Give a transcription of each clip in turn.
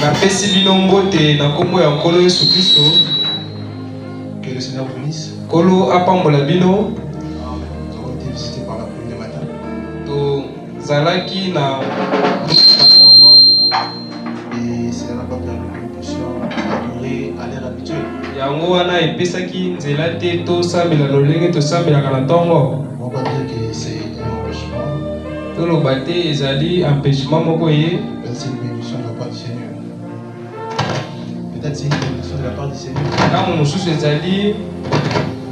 napesi bino mbote na kombo ya nkolo Yesu Kristo. Que le Seigneur vous bénisse. Nkolo apambola bino. Nous avons été visités par la pluie le matin. Tozalaki na et cela n'a pas permis que nous puissions adorer à l'heure habituelle. yango wana epesaki nzela te tosambela lolenge tosambelaka na ntongo. On va dire que c'est un empêchement. Toloba te ezali empêchement moko ye. C'est une bénédiction de la part du Seigneur. Peut-être c'est une bénédiction de la part du Seigneur. Ntango mosusu ezali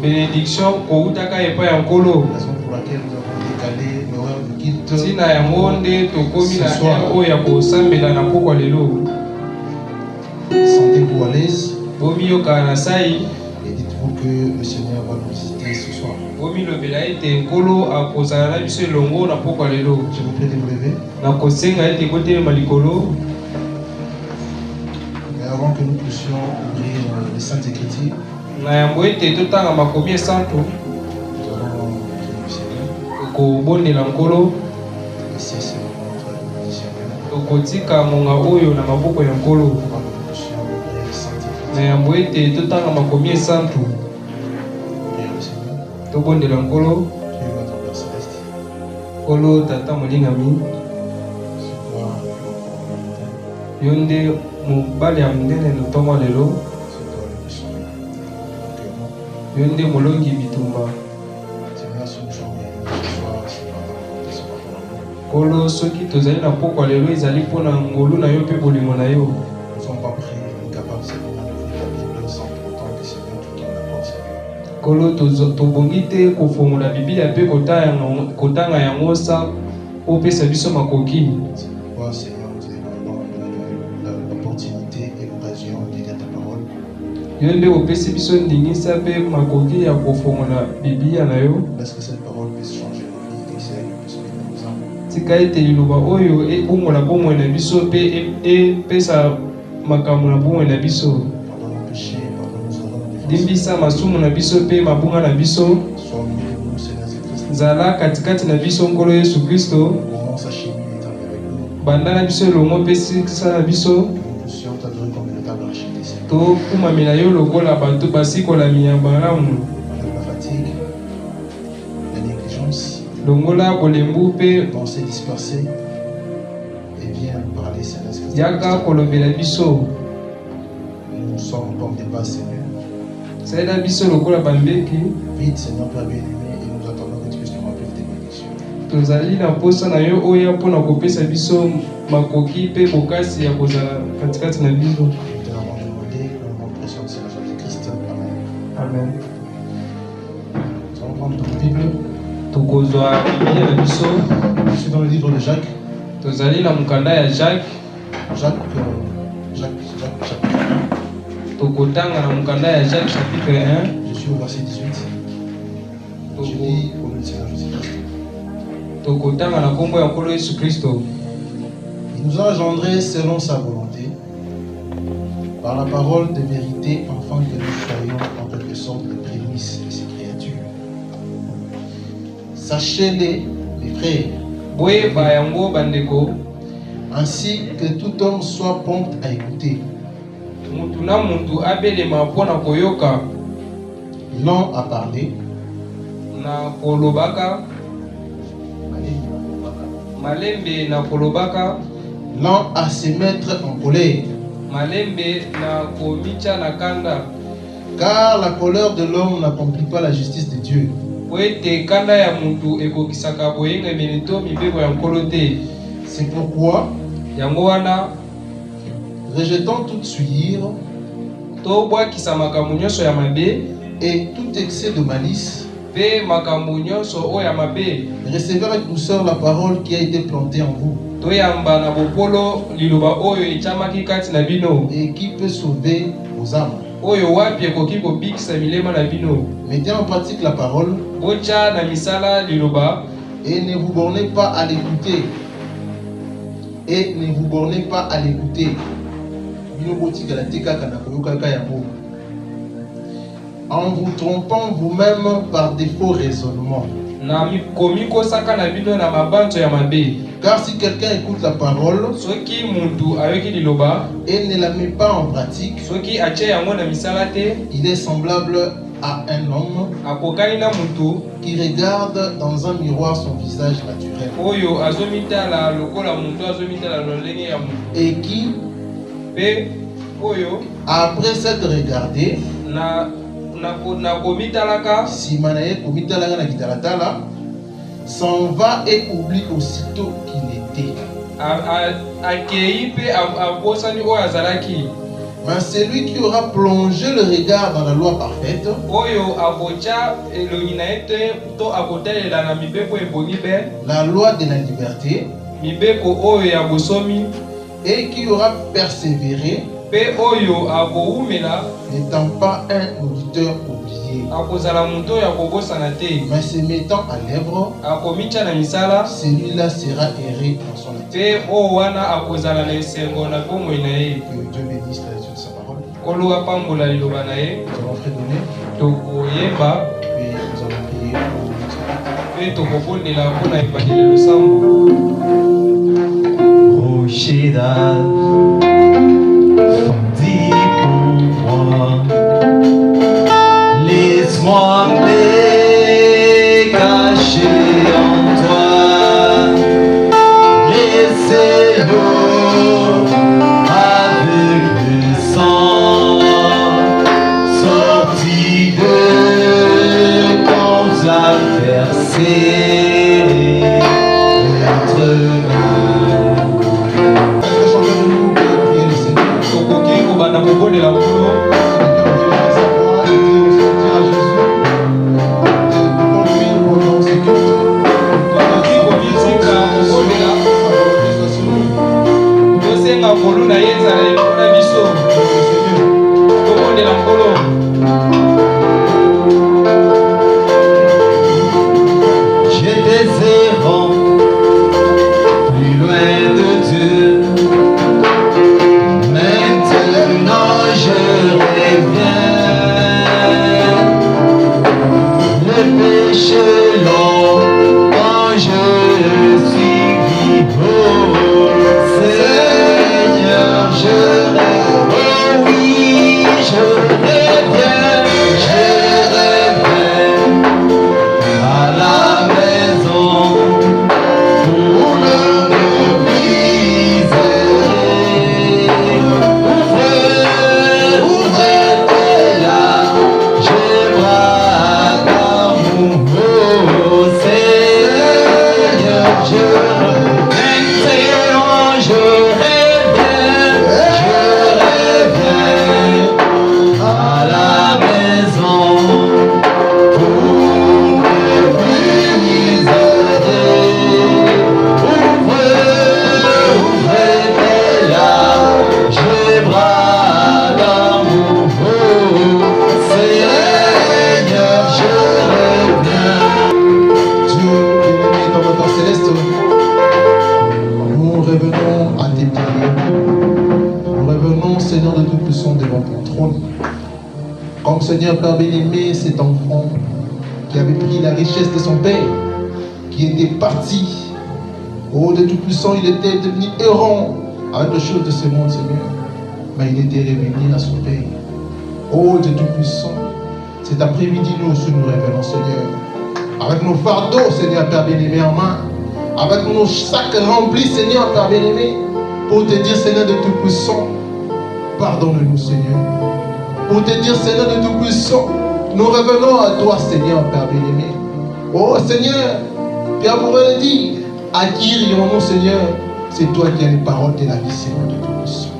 bénédiction koutaka epai ya nkolo. Raison pour laquelle nous avons décalé l'horaire du culte. Ntina yango nde tokomi na heure oyo ya kosambela na pokwa lelo. Sentez-vous à l'aise. Bomiyoka na sai. Et dites-vous que le Seigneur va nous visiter ce soir. Bomilobela ete nkolo akozala na biso elongo na pokwa lelo. Je vous prie de vous lever. Nakosenga ete kotelema likolo. Mais avant que nous puissions ouvrir les Saintes Écritures, na yambo ete totanga makomi esantu, nous allons prier le Seigneur. Tokobondela nkolo. Et c'est notre bénédiction. Tokotika ngonga oyo na maboko ya nkolo. Na yambo ete totanga makomi esantu, tobondela nkolo. Nkolo tata molingami, yo nde mobali ya monene na ntongo lelo. Yo nde molongi bitumba. Nkolo soki tozali na pokwa lelo ezali mpona ngolu na yo mpe bolingo na yo. Nkolo tobongi te kofongola Biblia mpe kotanga yango sa opesa biso makoki. Yo nde opesi biso ndingisa mpe makoki ya kofongola Biblia na yo. Tika ete liloba oyo ebongola bomoi na biso mpe epesa makambo na bomoi na biso. Dimbisa masumu na biso mpe mabunga na biso. Zala katikati na biso nkolo Yesu Kristo. Banda na biso elongo mpe sikisa na biso. Tokumamela yo lokola bato basikola miyamba malamu. Longola bolembu mpe yaka kolobela biso. Nous sommes comme des bas Seigneur. Saida biso lokola bambeki. Vite Seigneur Père bien-aimé, et nous attendons que tu puisses nous remplir tes bénédictions. Tozali na posa na yo oya mpona kopesa biso makoki mpe bokasi ya kozala katikati na biso. Nous te l'avons demandé au nom précieux de Seigneur Jésus-Christ. Amen. Amen. Nous allons prendre notre Bible. Tokozwa Biblia na biso. Je suis dans le livre de Jacques. Tozali na mukanda ya Jacques. Jacques. Tokotanga na mukanda ya Jacques chapitre 1. Je suis au verset 18. Je lis au nom du Seigneur Jésus-Christ. Tokotanga na kombo ya nkolo Yesu Kristo. Il nous a engendrés selon sa volonté, par la parole de vérité, afin que nous soyons en quelque sorte les prémices de ses créatures. Sachez-les, mes frères, boye ba yango bandeko, ainsi que tout homme soit prompt à écouter. Mutu na mutu abelema mpona koyoka. Lent à parler, na kolobaka. Malembe na kolobaka. Lent à se mettre en colère. Malembe na komicha na kanda. Car la colère de l'homme n'accomplit pas la justice de Dieu. Poete kanda ya mutu ekokisaka boyenga milito mibeko ya nkolo te. C'est pourquoi, yango wana, rejetant toute souillure, tobwakisa makambo nyonso ya mabe, et tout excès de malice, pe makambo nyonso oyo ya mabe, recevez avec douceur la parole qui a été plantée en vous. Toyamba na bopolo liloba oyo echamaki kati na bino. Et qui peut sauver vos âmes. Oyo wapi ekoki kobikisa milema na bino. Mettez en pratique la parole. Bocha na misala liloba. Et ne vous bornez pas à l'écouter. Et ne vous bornez pas à l'écouter. En vous trompant vous-même par des faux raisonnements. Car si quelqu'un écoute la parole et ne la met pas en pratique, il est semblable à un homme qui regarde dans un miroir son visage naturel et qui, après s'être regardé, s'en va et oublie aussitôt qu'il était. Mais celui qui aura plongé le regard dans la loi parfaite, la loi de la liberté, et qui aura persévéré, n'étant pas un auditeur oublié, mais se mettant à l'œuvre, celui-là sera erré dans son activité. Que Dieu bénisse la lecture de sa parole. Nous allons fredonner et nous allons prier pour rocher d'âge, fondit pour moi, laisse-moi me cacher en toi, laissez l'eau avec le sang, sorti de quand la versée entre j'ai des errants plus loin de Dieu. Maintenant je reviens. Le péché long quand je suis vivant. Seigneur, je reviens. Oh oui, je reviens. Je reviens à la maison pour le briser. Ouvrez là, je bras d'amour, oh Seigneur, je maintenant je reviens à la maison pour me briser. Ouvrez là, je bras d'amour, oh Seigneur, je reviens. Dieu bien-aimé dans notre Père céleste, nous revenons à tes pieds. Nous revenons, Seigneur de Tout-Puissant, devant ton trône. Comme Seigneur Père bien-aimé, cet enfant qui avait pris la richesse de son Père, qui était parti. Oh, de Tout-Puissant, il était devenu errant avec les choses de ce monde, Seigneur. Mais il était revenu à son Père. Oh, de Tout-Puissant, cet après-midi, nous aussi nous revenons, Seigneur. Avec nos fardeaux, Seigneur Père bien-aimé, en main. Avec nos sacs remplis, Seigneur Père bien-aimé. Pour te dire, Seigneur de Tout-Puissant, pardonne-nous, Seigneur. Pour te dire, Seigneur de Tout-Puissant, nous revenons à toi, Seigneur Père bien-aimé. Oh Seigneur, Pierre pourrait le dire, à qui irions-nous, Seigneur? C'est toi qui as les paroles de la vie, Seigneur de Tout-Puissant.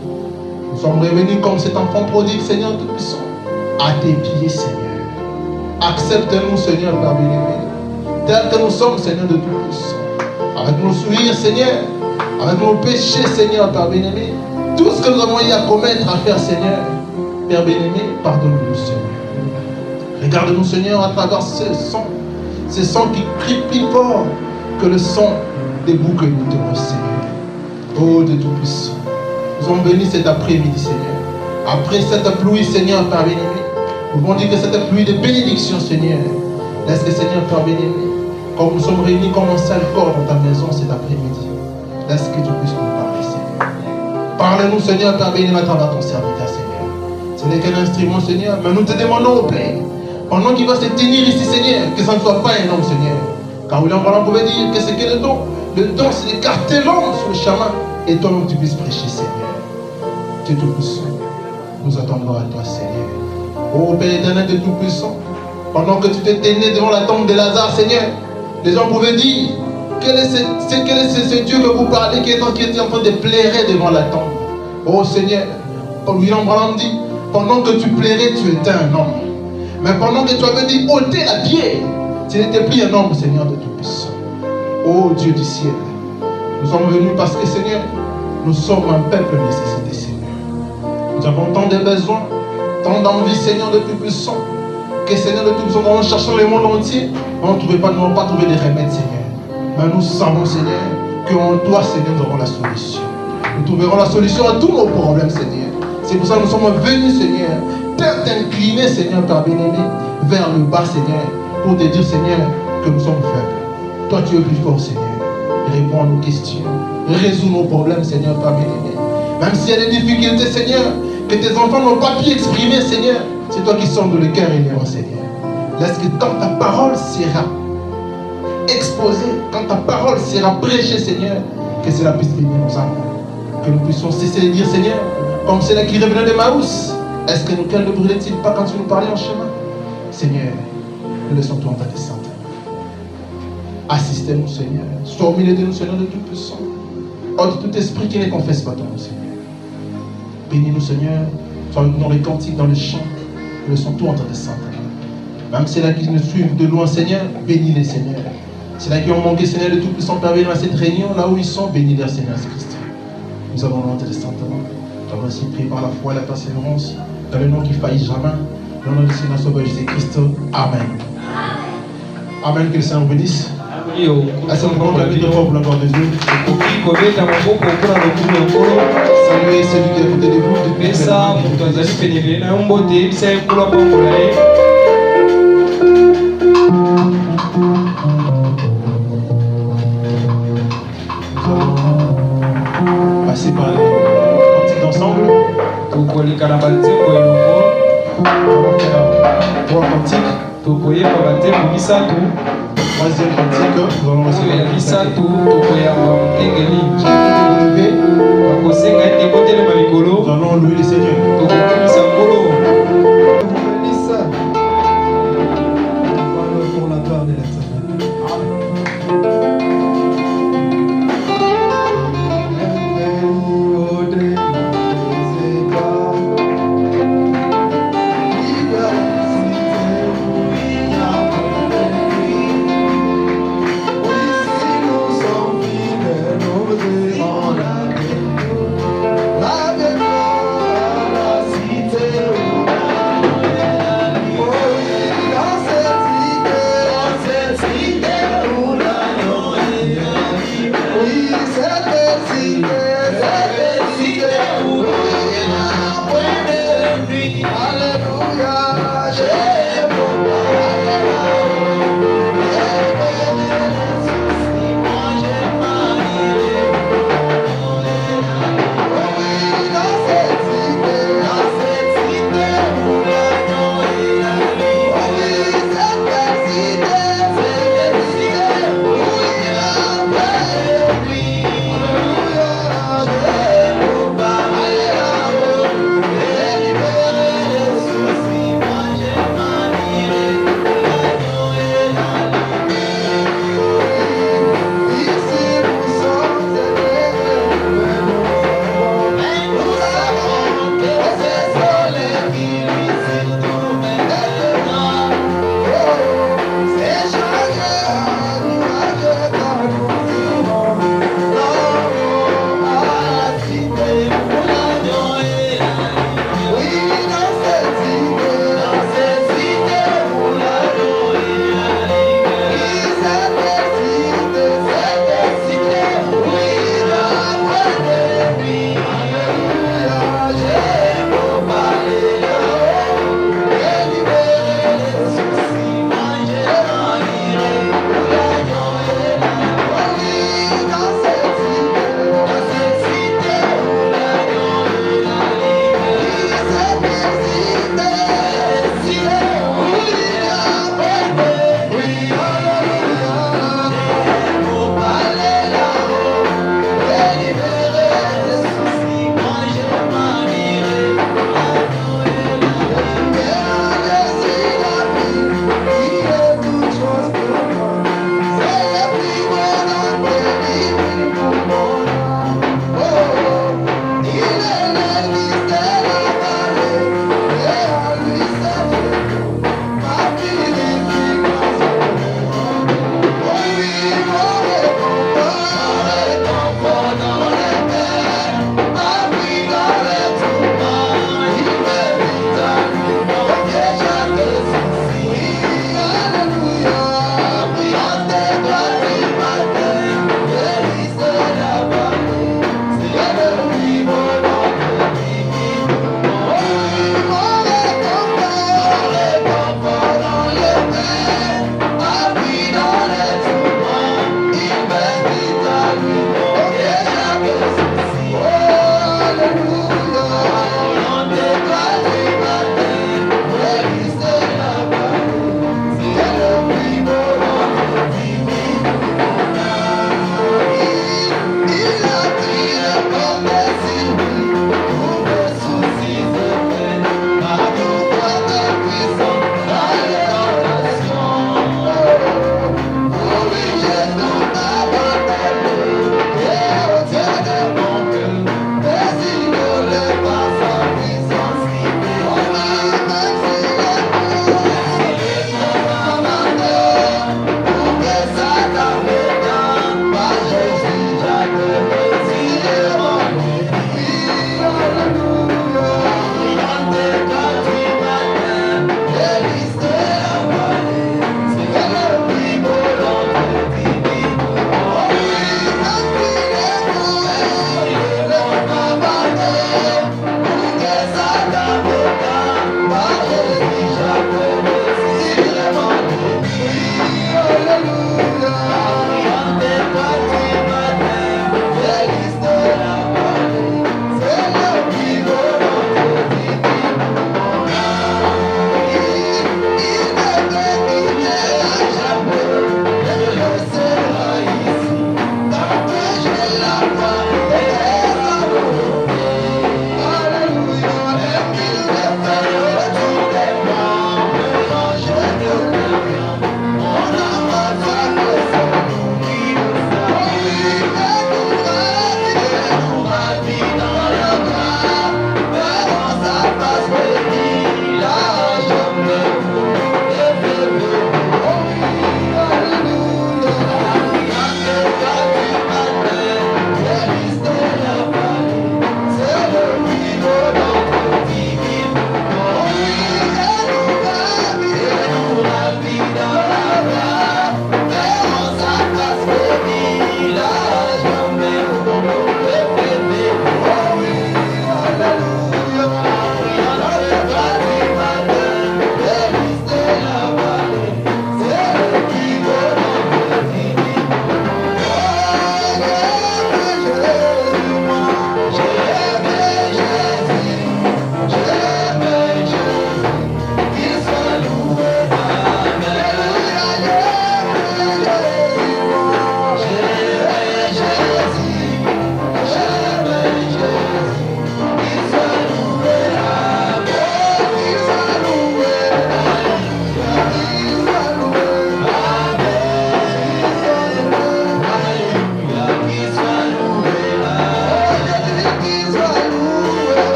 Nous sommes revenus comme cet enfant prodigue, Seigneur de Tout-Puissant, à tes pieds, Seigneur. Accepte-nous, Seigneur Père bien-aimé, tel que nous sommes, Seigneur de Tout-Puissant. Avec nos souillures, Seigneur, avec nos péchés, Seigneur Père bien-aimé, tout ce que nous avons eu à commettre, à faire, Seigneur, Père bien-aimé, pardonne-nous, Seigneur. Regarde-nous, Seigneur, à travers ce sang qui crie plus fort que le son des boucs que nous tenons, Seigneur. Oh, de Tout-Puissant, nous sommes bénis cet après-midi, Seigneur. Après cette pluie, Seigneur, Père bien-aimé, nous pouvons dire que cette pluie de bénédiction, Seigneur, laisse le Seigneur, Père bien-aimé, comme nous sommes réunis comme un seul corps dans ta maison cet après-midi, laisse que tu puisses nous parler, Seigneur. Parle-nous, Seigneur, Père béni, à travers ton serviteur, Seigneur. Ce n'est qu'un instrument, Seigneur, mais nous te demandons, Père, pendant qu'il va se tenir ici, Seigneur, que ça ne soit pas un homme, Seigneur. Car William Branham pouvait dire que c'est que le don. Le don, c'est d'écarter l'homme sur le chemin et toi-même tu puisses prêcher, Seigneur. Tu es tout-puissant. Nous attendons à toi, Seigneur. Ô Père éternel de tout-puissant, pendant que tu t'es tenu devant la tombe de Lazare, Seigneur, les gens pouvaient dire, quel est ce Dieu que vous parlez qui est en train de plairer devant la tombe? Oh Seigneur, William Branham dit, pendant que tu plairais, tu étais un homme. Mais pendant que tu avais dit ôter la pierre, tu n'étais plus un homme, Seigneur de tout-puissant. Oh Dieu du ciel, nous sommes venus parce que, Seigneur, nous sommes un peuple nécessité, Seigneur. Nous avons tant de besoins, tant d'envie, Seigneur de tout-puissant, que, Seigneur de tout-puissant, nous cherchons le monde entier, on ne trouvait pas, nous n'avons pas trouvé de remèdes, Seigneur. Mais nous savons, Seigneur, qu'en toi, Seigneur, nous aurons la solution. Nous trouverons la solution à tous nos problèmes, Seigneur. C'est pour ça que nous sommes venus, Seigneur, tête inclinée, Seigneur, Père bien-aimé, vers le bas, Seigneur, pour te dire, Seigneur, que nous sommes faibles. Toi, tu es plus fort, Seigneur. Réponds à nos questions. Résous nos problèmes, Seigneur, Père bien-aimé. Même s'il y a des difficultés, Seigneur, que tes enfants n'ont pas pu exprimer, Seigneur, c'est toi qui sondes le cœur et les reins, Seigneur. Laisse que quand ta parole sera exposée, quand ta parole sera prêchée, Seigneur, que cela puisse bénir nos âmes. Que nous puissions cesser de dire, Seigneur, comme ceux-là qui revenaient de Maouss, est-ce que nos cœurs ne brûlaient-ils pas quand tu nous parlais en chemin? Seigneur, nous laissons toi en ta descente. Assistez-nous, Seigneur. Sois au milieu de nous, Seigneur, de tout puissant. Ôte tout esprit qui ne confesse pas ton nom, Seigneur. Bénis-nous, Seigneur. Sois dans les cantiques, dans les chants. Nous laissons tout en ta descente. Même ceux-là qui nous suivent de loin, Seigneur, bénis-les, Seigneur. Ceux-là qui ont manqué, Seigneur, de tout puissant, parvenir à cette réunion, là où ils sont, bénis-les, Seigneur Christ. Nous avons l'entrée de Saint-Amand. Nous avons aussi prié par la foi et la persévérance, dans le nom qui faillit jamais, dans le nom du Seigneur Sauveur Jésus-Christ. Amen. Amen, que le Seigneur vous bénisse. Est-ce que vous pouvez la vidéo pour la gloire de Dieu? Saluez celui qui est à côté de vous. Passez par les cantiques d'ensemble. Nous allons faire 3 cantiques. Troisième cantique, nous allons recevoir le nous allons louer le Seigneur. Pour la gloire de l'Éternel. On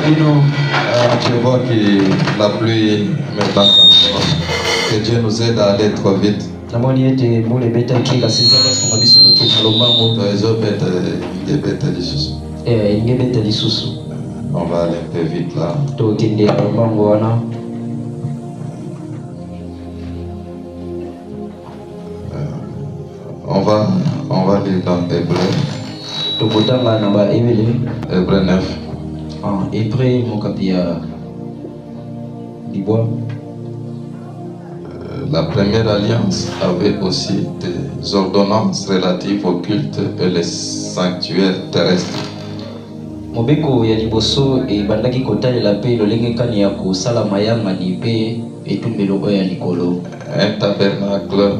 Je vois que la pluie me bat. Que Dieu nous aide à aller trop vite. On va aller un peu vite là. On va lire dans Hébreu. Hébreu 9. La première alliance avait aussi des ordonnances relatives au culte et les sanctuaires terrestres. Mobeko ya liboso ebandaki kotalela pe lolenge kani ya kosala mayangani pe etumbelo oyo ya likolo. Un tabernacle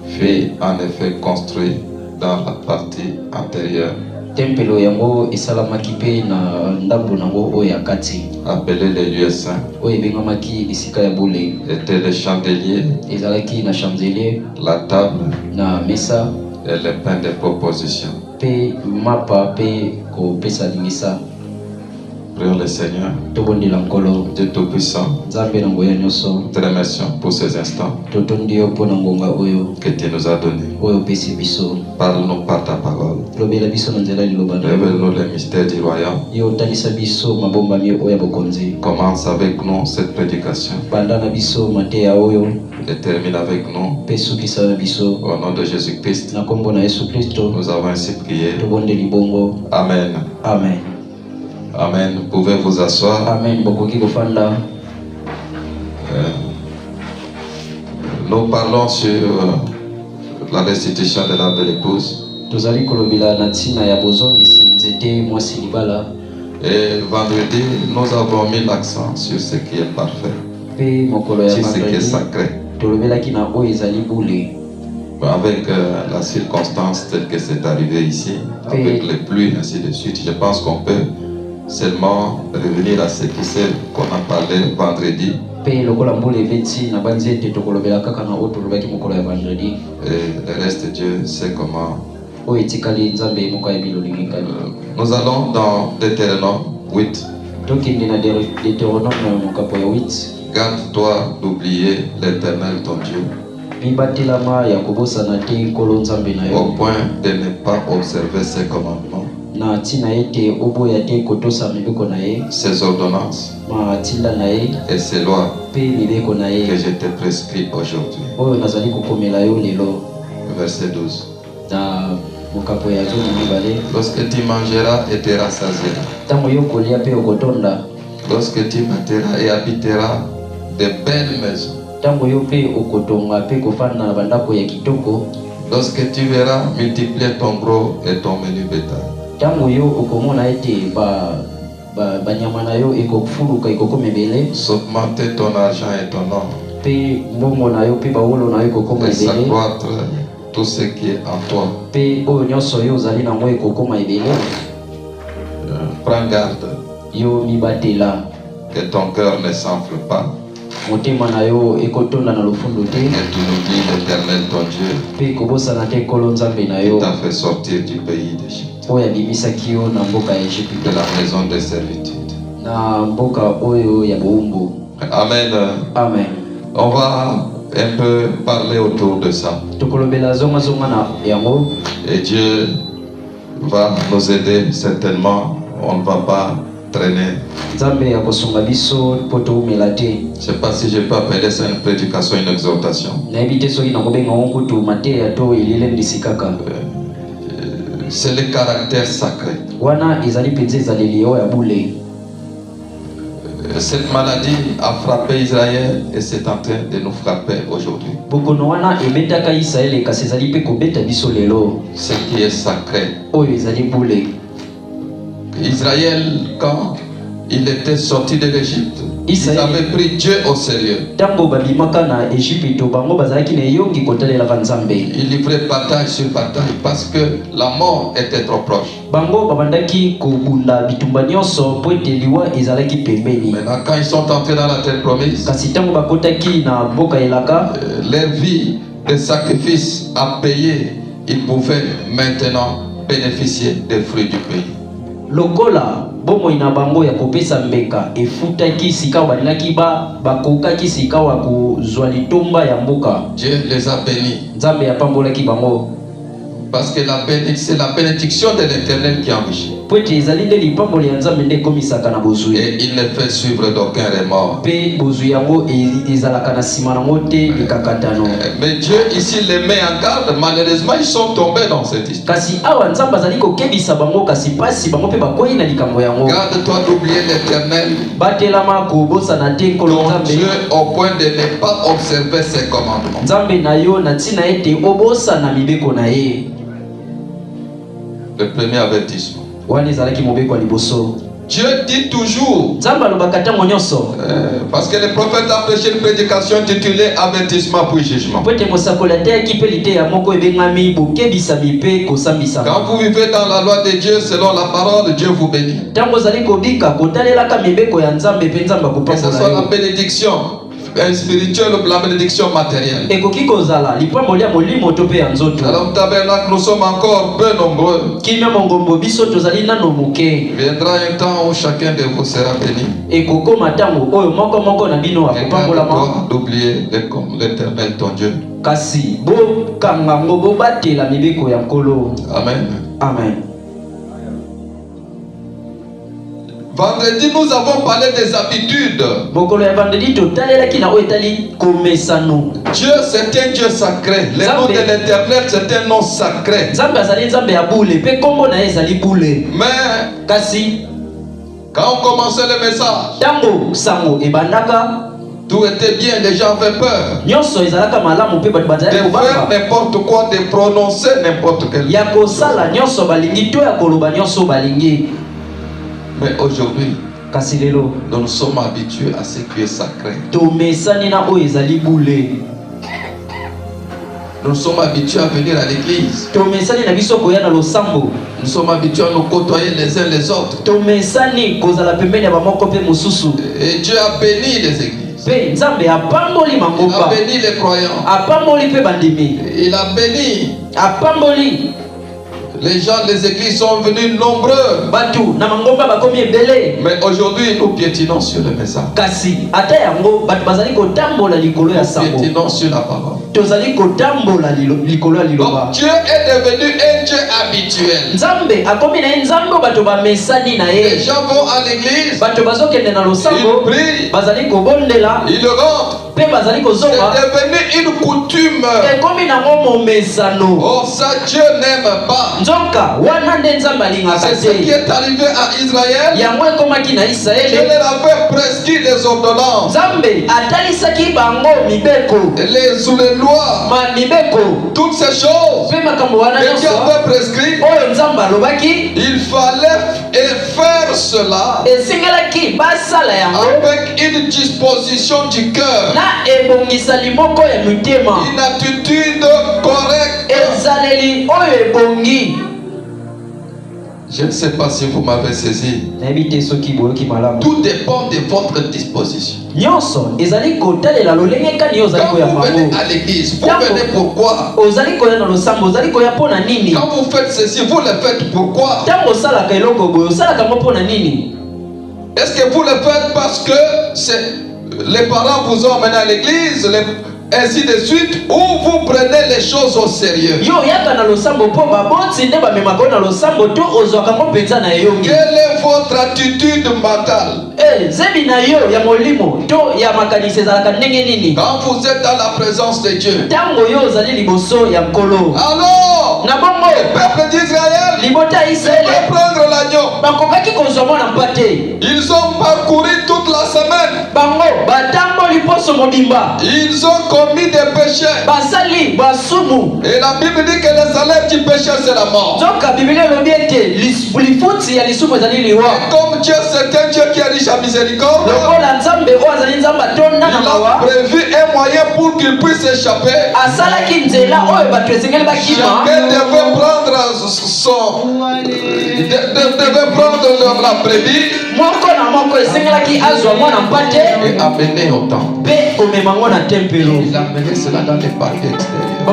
fut en effet construit dans la partie antérieure. Tempelo yango esalamaki pe na ndambo nango oyo ya kati. Appelé les lieux saints. Oyo ebengamaki esika ya bule. Étaient les chandeliers. Ezalaki na chandelier. La table. Na mesa. Et les pains de proposition. Pe mapa pe ko pesa lingisa. Prions le Seigneur. Dieu Tout-Puissant. Te remercions pour ces instants que tu nous as donnés. Parle-nous par ta parole. Révèle-nous les mystères du royaume. Commence avec nous cette prédication. Et termine avec nous. Au nom de Jésus-Christ. Nous avons ainsi prié. Amen. Amen. Amen. Vous pouvez vous asseoir. Amen. Nous parlons sur la restitution de l'âme de l'épouse. Et vendredi, nous avons mis l'accent sur ce qui est parfait, sur ce qui est sacré. Avec la circonstance telle que c'est arrivé ici, avec les pluies, ainsi de suite, je pense qu'on peut seulement revenir à ce qu'on a parlé vendredi. Et le reste, Dieu sait comment. Nous allons dans Deutéronome 8. Garde-toi d'oublier l'Éternel ton Dieu, au point de ne pas observer ses commandements, ses ordonnances et ses lois que je te prescris aujourd'hui. Verset 12. Lorsque tu mangeras et te rassasieras, lorsque tu bâtiras et habiteras de belles maisons, lorsque tu verras multiplier ton gros et ton menu bétail, s'augmenter ton argent et ton or, et s'accroître tout ce qui est en toi. Prends garde que ton cœur ne s'enfle pas, et tu n'oublies l'Éternel ton Dieu qui t'a fait sortir du pays d'Égypte, de la maison de servitude. Amen. Amen. On va un peu parler autour de ça. Et Dieu va nous aider certainement. On ne va pas traîner. Je ne sais pas si je peux appeler ça une prédication, une exhortation. C'est le caractère sacré. Cette maladie a frappé Israël et c'est en train de nous frapper aujourd'hui. Ce qui est sacré. Israël, quand il était sorti de l'Égypte, ils avaient pris Dieu au sérieux. Ils livraient bataille sur bataille parce que la mort était trop proche. Maintenant, quand ils sont entrés dans la terre promise, leur vie de sacrifice à payer, ils pouvaient maintenant bénéficier des fruits du pays. Lokola bomo ina bango ya kopesa mbeka efutaki sika balingaki bakokaki sika wa kozwa litomba ya mboka. Dieu les a bénis. Nzambe apambolaki bango. Parce que c'est la bénédiction de l'Éternel qui enrichit. Et il ne fait suivre d'aucun remords. Mais Dieu ici les met en garde. Malheureusement, ils sont tombés dans cette histoire. Garde-toi d'oublier l'Éternel. Ton Dieu au point de ne pas observer ses commandements. Le premier avertissement. Dieu dit toujours, parce que le prophète a prêché une prédication intitulée avertissement puis jugement. Quand vous vivez dans la loi de Dieu selon la parole, Dieu vous bénit. Que ce soit la bénédiction spirituelle ou la bénédiction matérielle. Alors tabernacle, nous sommes encore peu nombreux. Viendra un temps où chacun de vous sera béni. Et garde-toi d'oublier l'Éternel ton Dieu. Amen. Amen. Vendredi, nous avons parlé des habitudes. Dieu, c'est un Dieu sacré. Le nom de l'Éternel, c'est un nom sacré. Mais quand on commençait le message, tout était bien, les gens avaient peur de faire n'importe quoi, de prononcer n'importe quel chose. Mais aujourd'hui, nous nous sommes habitués à ce qui est sacré. Nous sommes habitués à venir à l'église. Nous sommes habitués à nous côtoyer les uns les autres. Et Dieu a béni les églises. Il a béni les croyants. Il a béni. Les gens des églises sont venus nombreux. Mais aujourd'hui, nous piétinons sur le message. Nous piétinons sur la parole. Donc Dieu est devenu un Dieu habituel. Les gens vont à l'église, ils prient, ils rentrent. C'est devenu une coutume. Oh, ça Dieu n'aime pas. C'est ce qui est arrivé à Israël. Dieu leur avait prescrit les ordonnances, les lois, toutes ces choses que Dieu avait prescrites. Il fallait faire cela avec une disposition du cœur, une attitude correcte. Je ne sais pas si vous m'avez saisi. Tout dépend de votre disposition. Quand vous venez à l'église, vous venez pourquoi? Quand vous faites ceci, vous le faites pourquoi? Est-ce que vous le faites parce que les parents vous ont emmené à l'église, ainsi de suite, ou vous prenez les choses au sérieux? Quelle est votre attitude mentale? Quand vous êtes dans la présence de Dieu, alors le peuple d'Israël va prendre l'agneau. Ils ont parcouru toute la semaine. Ils ont commis des péchés. Et la Bible dit que le salaire du péché, c'est la mort. Et comme Dieu, c'est un Dieu qui est riche à miséricorde, il a prévu un moyen pour qu'il puisse échapper. Chacun devait prendre la brebis et amener au temple. Il a amené cela dans les parcs extérieurs.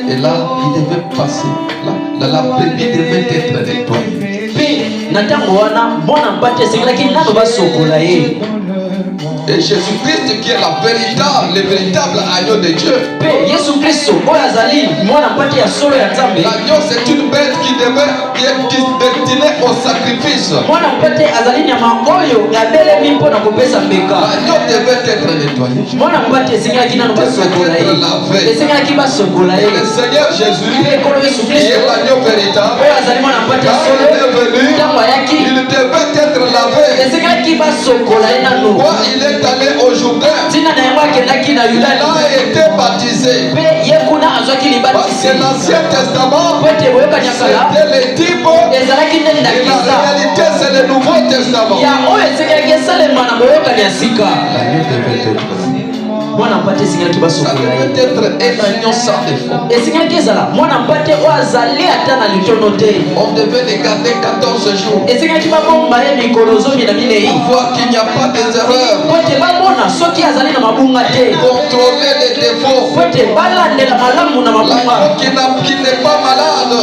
Et là, il devait passer là. la brebis devait être nettoyée. Et Jésus-Christ qui est le véritable agneau de Dieu. L'agneau c'est une bête qui est destinée au sacrifice. L'agneau devait être nettoyé. Et le Seigneur Jésus, qui est l'agneau véritable, il devait être lavé. Pourquoi il est allé au Jourdain? Il a été baptisé. Parce que l'Ancien Testament, c'était les types, et la réalité c'est le Nouveau Testament. L'agneau devait être ça devait être un agneau sans défaut. On devait les garder 14 jours pour voir qu'il n'y a pas d'erreur, contrôler les défauts, l'agneau qui n'est pas malade.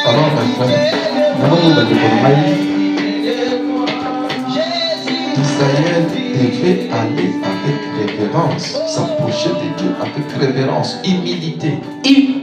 Alors mes frères, Israël devait aller avec révérence, s'approcher de Dieu avec révérence, humilité.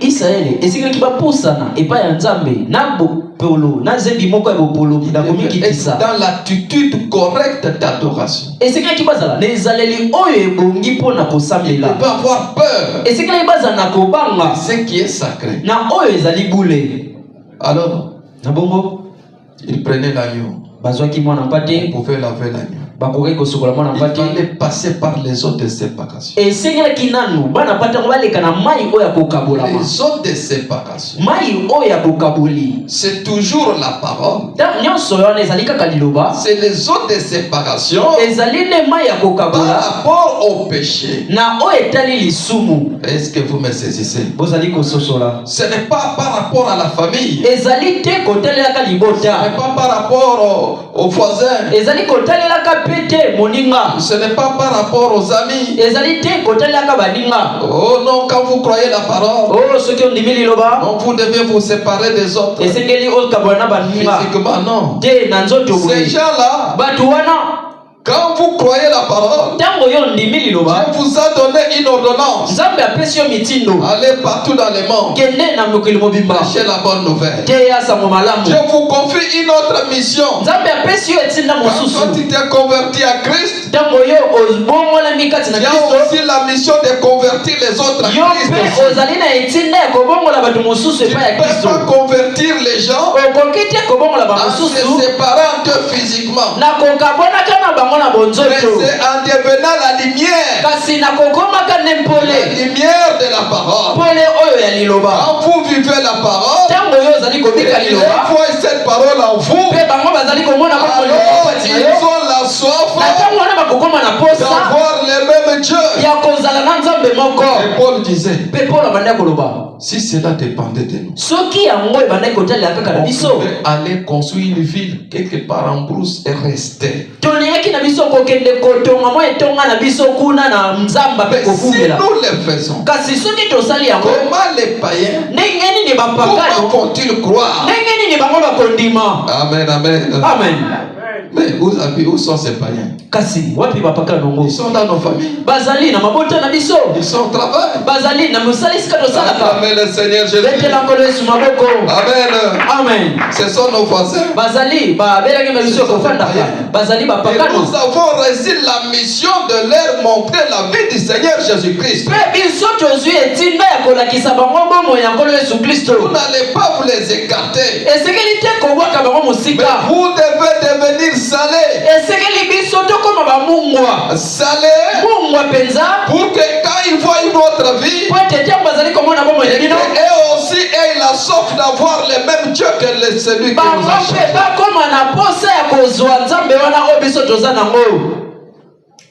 Israël esikaki bapusana epai ya Nzambe na bopolo na zembi moko ya bopolo na komikitisa dans l'attitude correcte d'adoration. Esikaki bazala na ezaleli oyo ebongi mpona kosambela. Il ne peut pas avoir peur. Esikaki bazala na kobanga ce qui est sacré. Na oyo ezali bule. Alors na bongo il prenait l'agneau. Bazwaki mwana mpate. On pouvait laver l'agneau. Il fallait passer par les eaux de séparation. Les eaux de séparation, c'est toujours la parole. C'est les eaux de séparation par rapport au péché. Est-ce que vous me saisissez? Ce n'est pas par rapport à la famille. Ce n'est pas par rapport aux voisins. Ce n'est pas par rapport aux amis. Oh non, quand vous croyez la parole, non, vous devez vous séparer des autres. Physiquement, non. Ces gens-là, quand vous croyez la parole, Dieu vous a donné une ordonnance. Allez partout dans le monde, prêchez la bonne nouvelle. Dieu vous confie une autre mission. Quand tu t'es converti à Christ, tu as aussi la mission de convertir les autres à Christ. Tu ne peux pas convertir les gens en se séparant d'eux physiquement. Mais c'est en devenant la lumière. La lumière de la parole. Quand vous vivez la parole, et ils voient cette parole en vous, alors ils ont la soif d'avoir le même Dieu. Et Paul disait, si cela dépendait de nous, on pouvait aller construire une ville quelque part en brousse et rester. Mais si nous le faisons, comment les païens, comment vont-ils croire? Amen, amen. Amen. Mais où sont ces païens? Ils sont dans nos familles. Ils sont au travail. Amen, le Seigneur Jésus. Amen. Amen. Ce sont nos voisins. Et nous avons reçu la mission de leur montrer la vie du Seigneur Jésus-Christ. Vous n'allez pas vous les écarter. Mais vous devez devenir salés. Salés pour que quand ils voient une autre vie, et aussi aient la soif d'avoir le même Dieu que celui qui nous a choisi.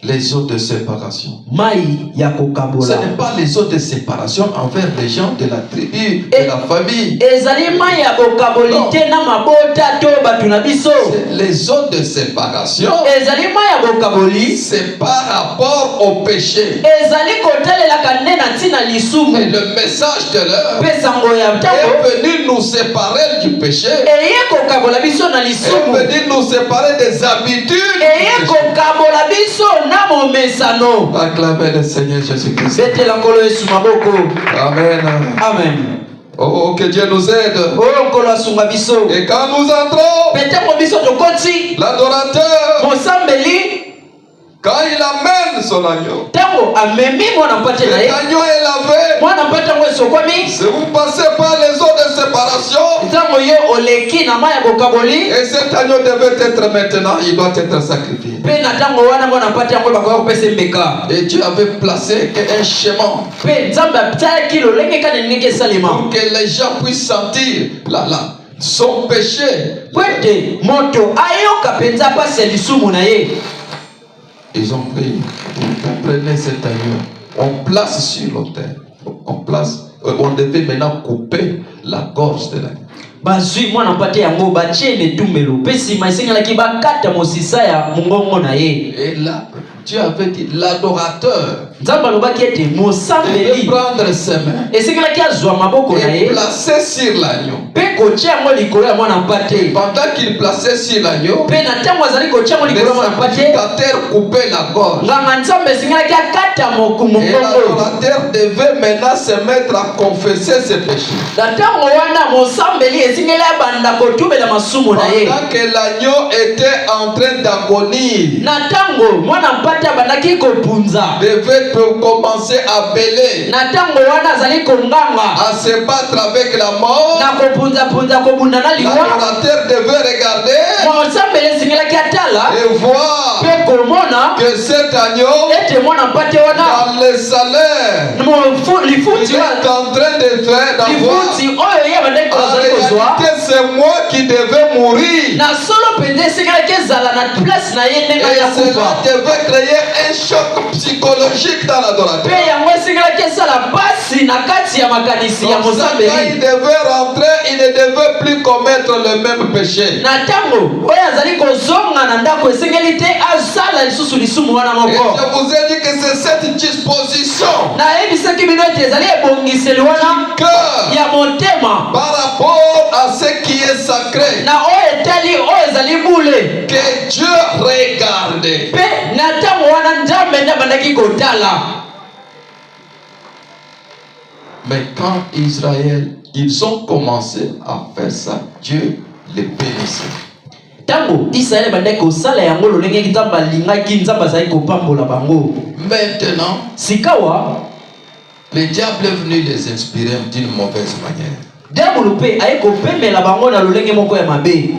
les eaux de séparation. Mai ya Ce kokabola. n'est pas les eaux de séparation envers les gens de la tribu, de la famille. Ezali mai ya bokabolite na mabota to batu na biso. Les eaux de séparation, Ezali mai ya bokaboli. c'est par rapport au péché. Ezali kotalela kande na tina lisumu. Et le message de l'heure Pesango ya mtango. est venu nous séparer du péché. Eye kokabola biso na Est lisumu. venu nous séparer des habitudes. Eye kokabola biso na momesano. Acclamez le Seigneur Jésus-Christ. Bete la nkolo Yesu maboko. Amen. Amen. Oh, que Dieu nous aide. Oyo nkolo asunga biso. Et quand nous entrons, Petango biso tokoti. l'adorateur, Mosambeli. quand il amène son agneau, Tango amemi mwana mpate na ye. l'agneau est lavé. Mwana mpate yango esokwami. Si vous passez par les eaux de séparation, Tango yo oleki na mai ya bokaboli. et cet agneau devait être maintenant, il doit être sacrifié. Pe na tango wana mwana mpate yango bakoya kopesa mbeka. Et Dieu avait placé un chemin Pe nzambe atalaki lolenge kani ndenge esalema. pour que les gens puissent sentir son péché. Po ete moto ayoka mpenza pasi ya lisumu na ye. Ils ont pris, vous prenez cet agneau, on place sur l'autel, on devait maintenant couper la gorge de l'agneau. Bazui mwana mpate yango batie netumbelo pe nsima esengelaki bakata mosisa ya mongongo na ye. Et là, Dieu avait dit, l'adorateur Nzambe alobaki ete devait mosambeli prendre ses mains esengelaki azwa maboko na et ye placer sur l'agneau. pe kotia yango likolo ya mwana mpate. Pendant qu'il plaçait sur l'agneau, Pe na ntango azali kotia yango le likolo ya mwana mpate, sacrificateur coupait la gorge. nganga nzambe esengelaki akata Et mongongo. l'adorateur devait maintenant se mettre à confesser ses péchés. Na ntango wana mosambeli esengeli abanda kotubela masumu na ye. Pendant que l'agneau était en train d'agonir, Na ntango mwana mpate abandaki kopunza. devait commencer à bêler, Na ntango wana azali konganga à se battre avec la mort. na kopunzapunza kobunda na liwa. L'adorateur devait regarder Mosambeli esengelaki atala et voir pe komona que cet agneau, ete mwana mpate wana dans le salaire, il lifuti est en train de faire d'avoir. lifuti oyo ye abandaki En kozali kozwa réalité, c'est moi qui devais mourir. na solo mpenza esengelaki ezala na place na ye ndenge Et ya cela kufa. devait créer un choc psychologique dans l'adorateur. Pe yango esengelaki esala pasi na kati ya makanisi ya Comme ça, quand il mosambeli. devait rentrer, il ne devait plus commettre le même péché. Na ntango oyo azali kozonga na ndako esengeli te asala lisusu lisumu wana Et moko. je vous ai dit que c'est cette disposition nayebisaki bino ete ezali ebongiseli wana cœur ya motema par rapport à ce qui est sacré na oyo etali oyo ezali bule. que Dieu regarde. Pe na ntango wana nzambe nde abandaki kotala. Mais quand Israël, ils ont commencé à faire ça, Dieu les bénissait. Ntango Israele bandaki kosala yango lolenge nzambe alingaki nzambe azali kopambola bango. Maintenant, Sikawa le diable est venu les inspirer d'une mauvaise manière. diabolo mpe aye kopemela bango na lolenge moko ya mabe.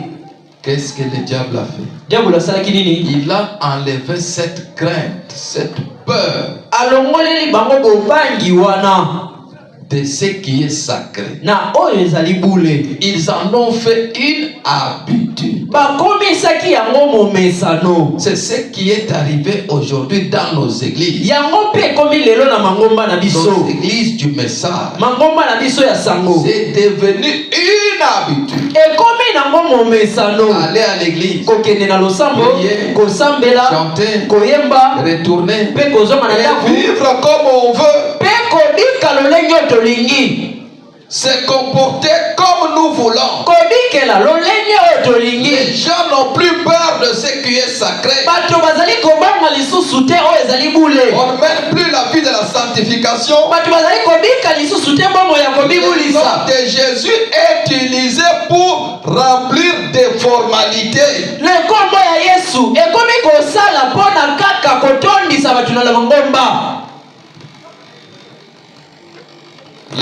Qu'est-ce que le diable a fait? Diabolo asalaki nini? Il a enlevé cette crainte, cette peur Alongoleli bango bobangi wana de ce qui est sacré. na oyo ezali bule. Ils en ont fait une habitude. Bakomisaki yango momesano. C'est ce qui est arrivé aujourd'hui dans nos églises. Yango mpe ekomi lelo na mangomba na Nos biso. églises du message. Mangomba na biso ya sango. C'est devenu une habitude. Ekomi nango momesano. Aller à l'église, Kokende na losambo, prier, kosambela, chanter, koyemba, retourner mpe kozonga na et ndako, vivre comme on veut. mpe kobika lolenge oyo tolingi. Se comporter comme nous voulons. Kobikela lolenge oyo tolingi. Les gens n'ont plus peur de ce qui est sacré. Bato bazali kobanga lisusu te oyo ezali bule. On ne mène plus la vie de la sanctification. Bato bazali kobika lisusu te bongo ya Le nom kobibulisa. de Jésus est utilisé pour remplir des formalités. Le kombo ya Yesu ekomi kosala mpona kaka kotondisa bato na mangomba.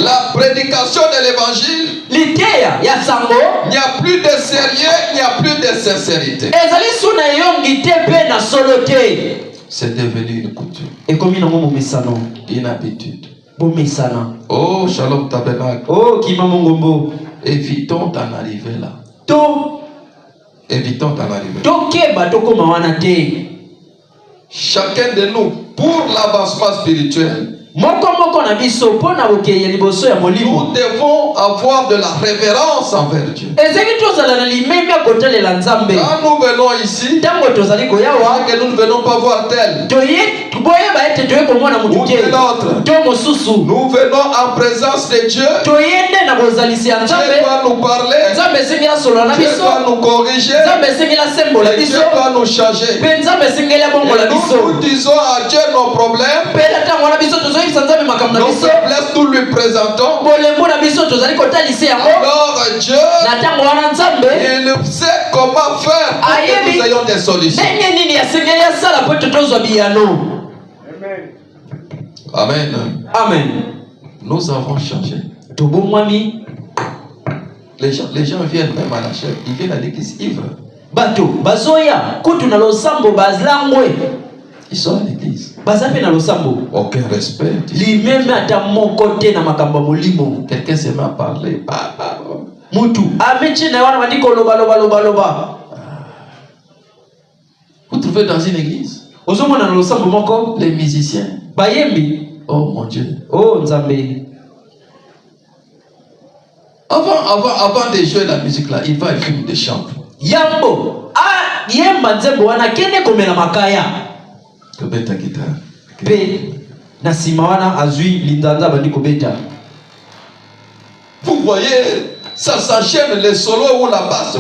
La prédication de l'évangile, Liteya ya sango il n'y a plus de sérieux, il n'y a plus de sincérité. ezali suna yongi te pe na solo te. C'est devenu une coutume, Ekomi nango momesano. une habitude. Bomesana. Oh, Shalom Tabernacle. Oh kima mongombo. Évitons d'en arriver là. To Évitons d'en arriver là. tokeba tokoma wana te. chacun de nous, pour l'avancement spirituel, nous devons avoir de la révérence envers Dieu. Quand nous venons ici, que nous ne venons pas voir tel ou tel autre, nous venons en présence de Dieu. Dieu doit nous parler, Dieu doit nous corriger, Dieu doit nous changer. Et nous disons à Dieu nos problèmes, nos faiblesses, nous lui présentons. Alors Dieu, il sait comment faire pour que nous ayons des solutions. Amen. Amen. Nous avons changé. Les gens viennent même à la chair, ils viennent à l'église ivres. Ils sont à l'église. Aucun respect. Quelqu'un se met à parler. Vous trouvez dans une église les musiciens. Oh mon Dieu. Avant de jouer la musique là, il va et filme des chants. Kobeta guitare. Vous voyez, ça s'enchaîne les solos ou la basse.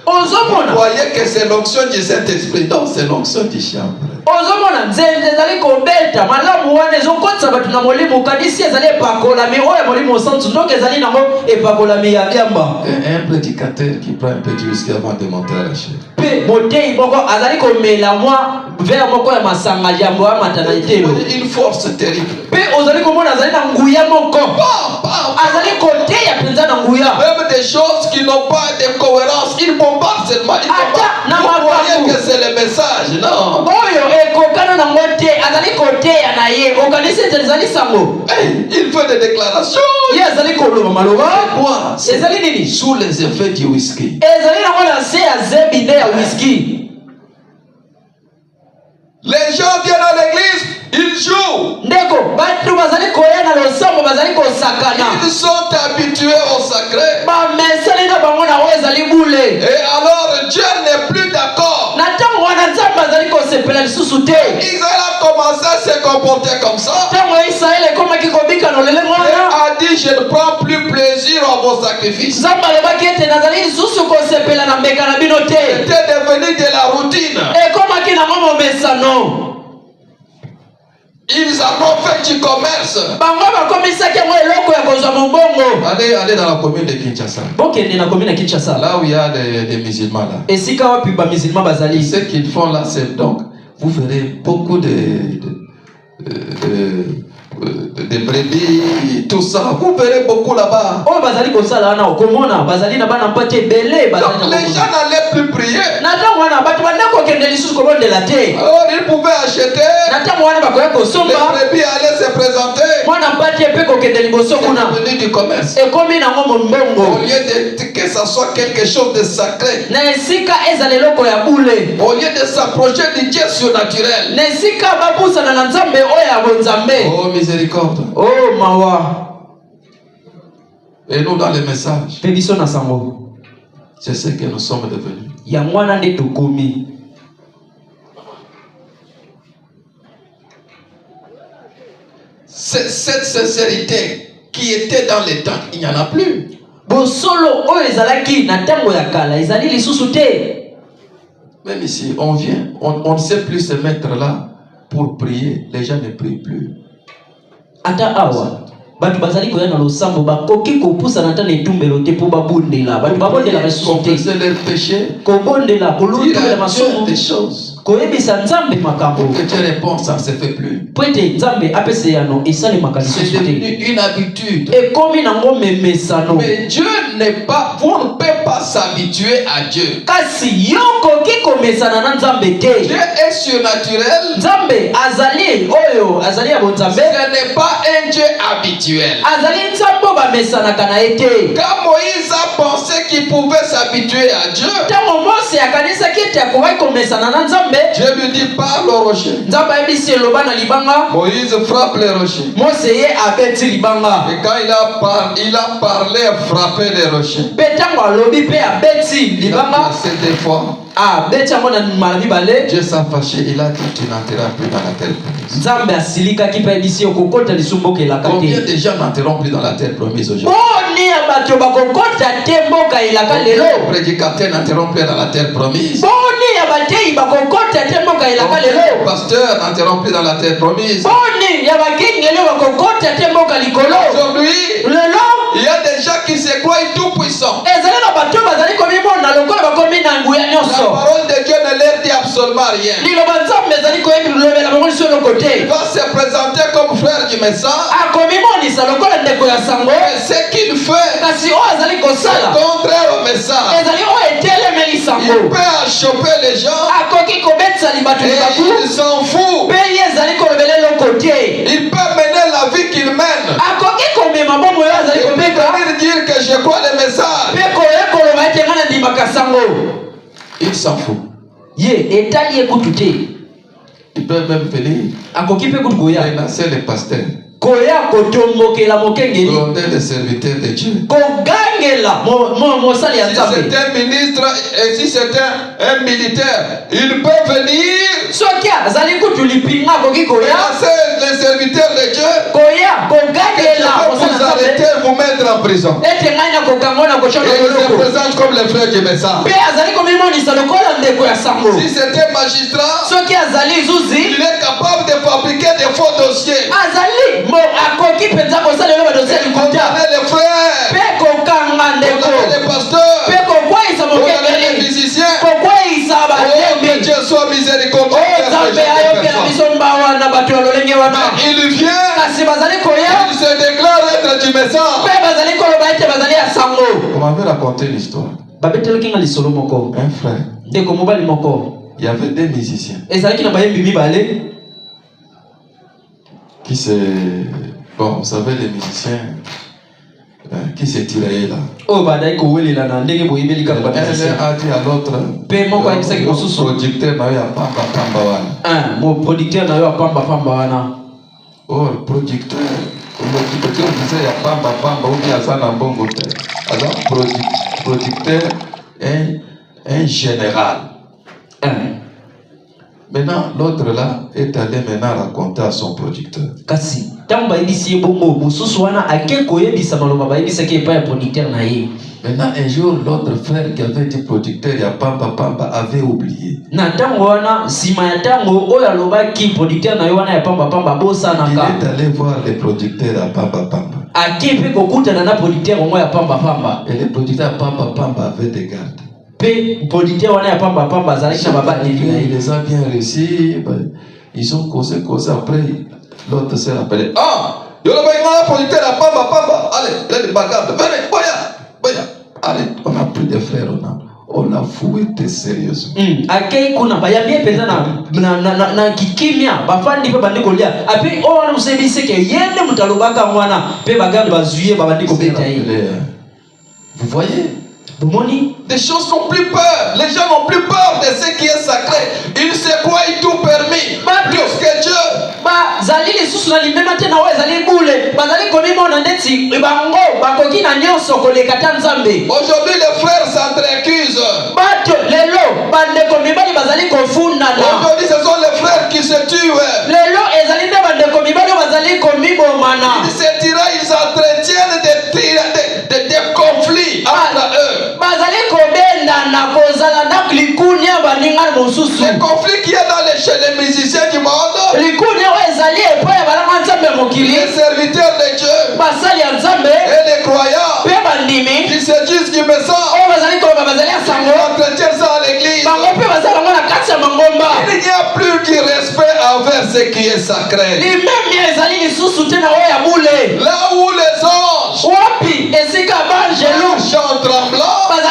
Vous voyez que c'est l'onction du Saint-Esprit. Non, c'est l'onction du chambre. Un prédicateur qui prend un petit whisky avant de monter à la chair. Une force terrible. Même des choses qui n'ont pas de cohérence, ils bombardent seulement. Vous voyez que c'est le message, non? Il fait des déclarations. C'est quoi? Sous les effets du whisky. Les gens viennent à l'église, ils jouent. Ils sont habitués au sacré. Et alors Dieu n'est plus d'accord. Israël a commencé à se comporter comme ça. Et a dit, je ne prends plus plaisir à vos sacrifices. C'était devenu de la routine. Ils en ont fait du commerce. Allez dans la commune de Kinshasa. Là où il y a des musulmans là. Ce qu'ils font là, c'est donc, vous verrez beaucoup de brebis, tout ça. Vous verrez beaucoup là-bas. Donc les gens n'allaient plus prier. Alors ils pouvaient acheter. Les brebis allaient se présenter. C'est devenu du commerce. Au lieu que ça soit quelque chose de sacré. Au lieu de s'approcher du Dieu surnaturel. Oh miséricorde. Oh mawa. Et nous dans les messages, c'est ce que nous sommes devenus. Cette sincérité qui était dans les temps, il n'y en a plus. Même ici, on vient, on ne sait plus se mettre là pour prier. Les gens ne prient plus. Confesser leurs péchés, dire à Dieu des choses. Que Dieu répond, ça ne se fait plus. C'est devenu une habitude. Mais Dieu n'est pas, vous ne pouvez pas s'habituer à Dieu. Dieu est surnaturel. Ce n'est pas un Dieu habituel. Quand Moïse a pensé qu'il pouvait s'habituer à Dieu, Dieu lui dit parle au rocher. Moïse frappe les rochers. Et quand il a parlé, frappé les rochers. Cette fois, Dieu s'est fâché, il a dit tu n'entreras plus dans la terre promise. Combien de gens n'entreront plus dans la terre promise aujourd'hui? Combien de prédicateurs n'entreront plus dans la terre promise? Combien de pasteurs n'entreront plus dans la terre promise? Aujourd'hui, il y a des gens qui se croient tout puissants. La parole de Dieu ne leur dit absolument rien. Il va se présenter comme frère du message. Mais ce qu'il fait, c'est contraire au message. Il peut choper les gens et il s'en fout. Il peut mener la vie qu'il mène. Il peut venir dire que je crois le message. Il s'en fout. Il peut même venir menacer les pasteurs. Gronder les serviteurs de Dieu. Si c'est un ministre et si c'est un militaire, il peut venir menacer les serviteurs de Dieu. Vous arrêtez, vous mettre en prison. Et il se présente comme le frère du message. Si c'est un magistrat, il est capable de fabriquer des faux dossiers. Condamner les frères, condamner les pasteurs, condamner les musiciens. Oh, que Dieu soit miséricordieux. Il vient, il se déclare être du message. On m'avait raconté l'histoire. Un frère, il y avait des musiciens qui se... Bon, vous savez, les musiciens qui se tiraient là. Un a dit à l'autre, mon producteur n'a eu à pamba wana. Oh, le producteur disait ya pamba ou bien ça n'a bon goût. Alors, producteur est un général. Maintenant, l'autre là est allé maintenant raconter à son producteur. Maintenant, un jour, l'autre frère qui avait été producteur, il y a Pamba, avait oublié. Il est allé voir les producteurs à Pamba. Et les producteurs à Pamba avaient des gardes. Il les a bien réussi. Ils ont causé après. L'autre s'est rappelé. Ah, il y a un producteur à Pamba. Allez, les bagarres. Venez, boya. Allez, on a pris des frères, on a fouetté sérieusement. Vous voyez? Des choses n'ont plus peur. Les gens n'ont plus peur de ce qui est sacré. Ils se croient tout permis. Plus que Dieu. Aujourd'hui, les frères s'entrecusent. Aujourd'hui, ce sont les frères qui se tuent. Ils se tirent, ils entretiennent des conflits entre eux. Les conflits qu'il y a chez les musiciens du monde, les serviteurs de Dieu et les croyants qui se disent du message, ils entretiennent ça à l'église. Il n'y a plus de respect envers ce qui est sacré. Là où les anges chantent tremblant, mais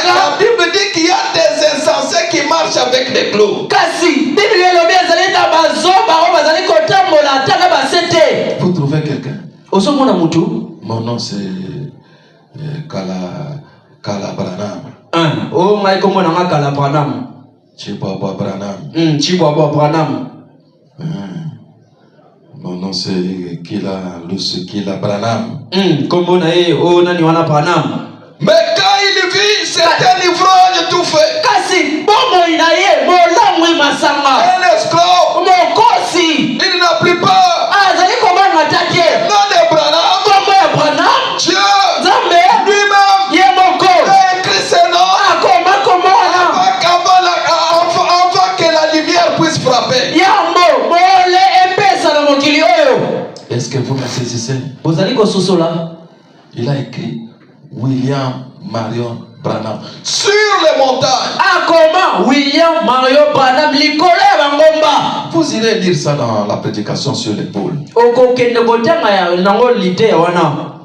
la Bible dit qu'il y a des insensés qui marchent avec des clous. Vous trouvez quelqu'un? Mon nom c'est Kalabranam. Chibwabwa Branham. Chibwabwa Branham. Mon nom c'est Kila Branham. Kombo na ye o nani wana Branham. Mais quand il vit, c'est un ivrogne tout fait. Kasi bomo ina ye molamwe masanga. Un esclave. Mokosi. Il n'a plus peur. Azali komba matake. Non de Branham. Kombo ya Branham. Dieu. Zambe. Lui-même. Ye moko. Il écrit ses noms. Akoma komona. Avant que la lumière puisse frapper. Yambo mole epesa na mokili oyo. Est-ce que vous me saisissez? Bozali ko sosola. Il a écrit William Marion Branham sur les montagnes. Akoma William Marion Branham likolo ya bangomba. Vous irez lire ça dans la prédication sur l'épaule. Oko kende botanga ya nango lite wana.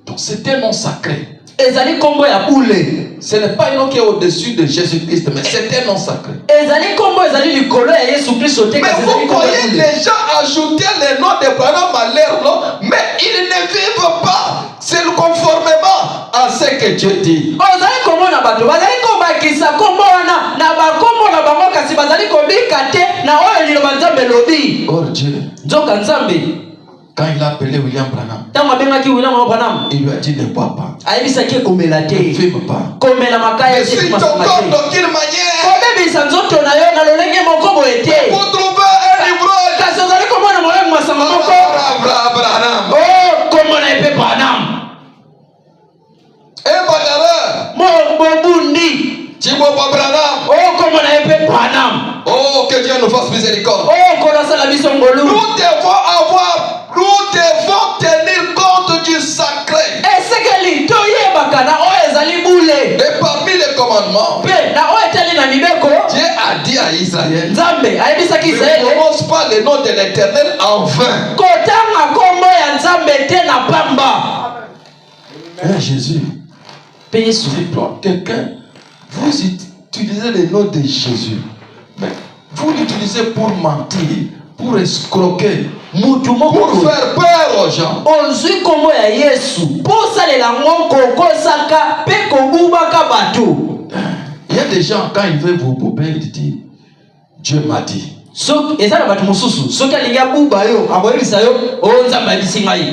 Donc c'est un nom sacré. Ezali kombo ya boule. Ce n'est pas un nom qui est au-dessus de Jésus-Christ, mais c'est un nom sacré. Ezali kombo ezali likolo ya Yesu Kristo te. Mais vous voyez les gens ajouter le nom de Branham à leur nom, mais ils ne vivent pas. C'est conformément à ce que Dieu dit. Ozali kombo na bato bazali kobakisa kombo wana na bakombo na bango kasi bazali kobika te na oyo liloba Nzambe lobi. Or Dieu, Nzoka Nzambe quand il a appelé William Branham, tango abengaki William Branham, il lui a dit ne bois pas, ayebisaki komela te, ne fume pas, komela makaya mais suis ton corps d'aucune manière. Kobebisa nzoto na yo na lolenge moko boye te. Pour trouver un ivrogne. Kasi ozali komona molenge masanga moko. Branham. Oh, komona epe Branham. Un bagarreur. Bobundi. Chibwabwa Branham. Oh, komona epe Branham. Oh, que Dieu nous fasse miséricorde. Oh, kolasa la biso ngolu. Nous devons tenir compte du sacré. Esekeli toyebaka na oyo ezali bule. Et parmi les commandements, Pe na oyo etali na mibeko, Dieu a dit à Israël, Nzambe ayebisaki ne Israele, prononce pas le nom de l'Éternel en vain. kotanga kombo ya Nzambe te na pamba. Hein, Jésus, Pe Yesu. quelqu'un, vous utilisez le nom de Jésus, mais vous l'utilisez pour mentir, pour escroquer, pour faire peur aux gens. Ozwi kombo ya Yesu posalela ngo kokosaka pe kobubaka bato. Il y a des gens, quand ils veulent vous bober, ils disent Dieu m'a dit. Soki eza na bato mosusu soki alingi abuba yo akoyebisa yo o Nzambe ayebisi ngai.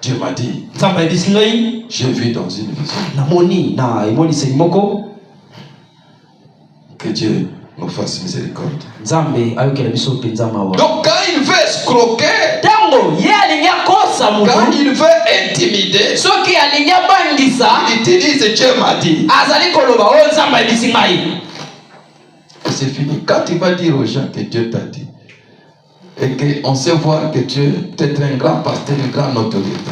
Dieu m'a dit. Nzambe ayebisi ngai. J'ai vu dans une vision. Namoni na emoniseli moko. Que Dieu nous fasse miséricorde. Nzambe ayokela biso mpenza mawa. Donc quand il veut escroquer, tango ye alingi akosa mutu, quand il veut intimider, soki alingi abangisa, il utilise Dieu m'a dit. azali koloba o Nzambe ayebisi ngai. Et c'est fini. Quand tu vas dire aux gens que Dieu t'a dit, et qu'on sait voir que tu es peut-être un grand pasteur, une grande autorité,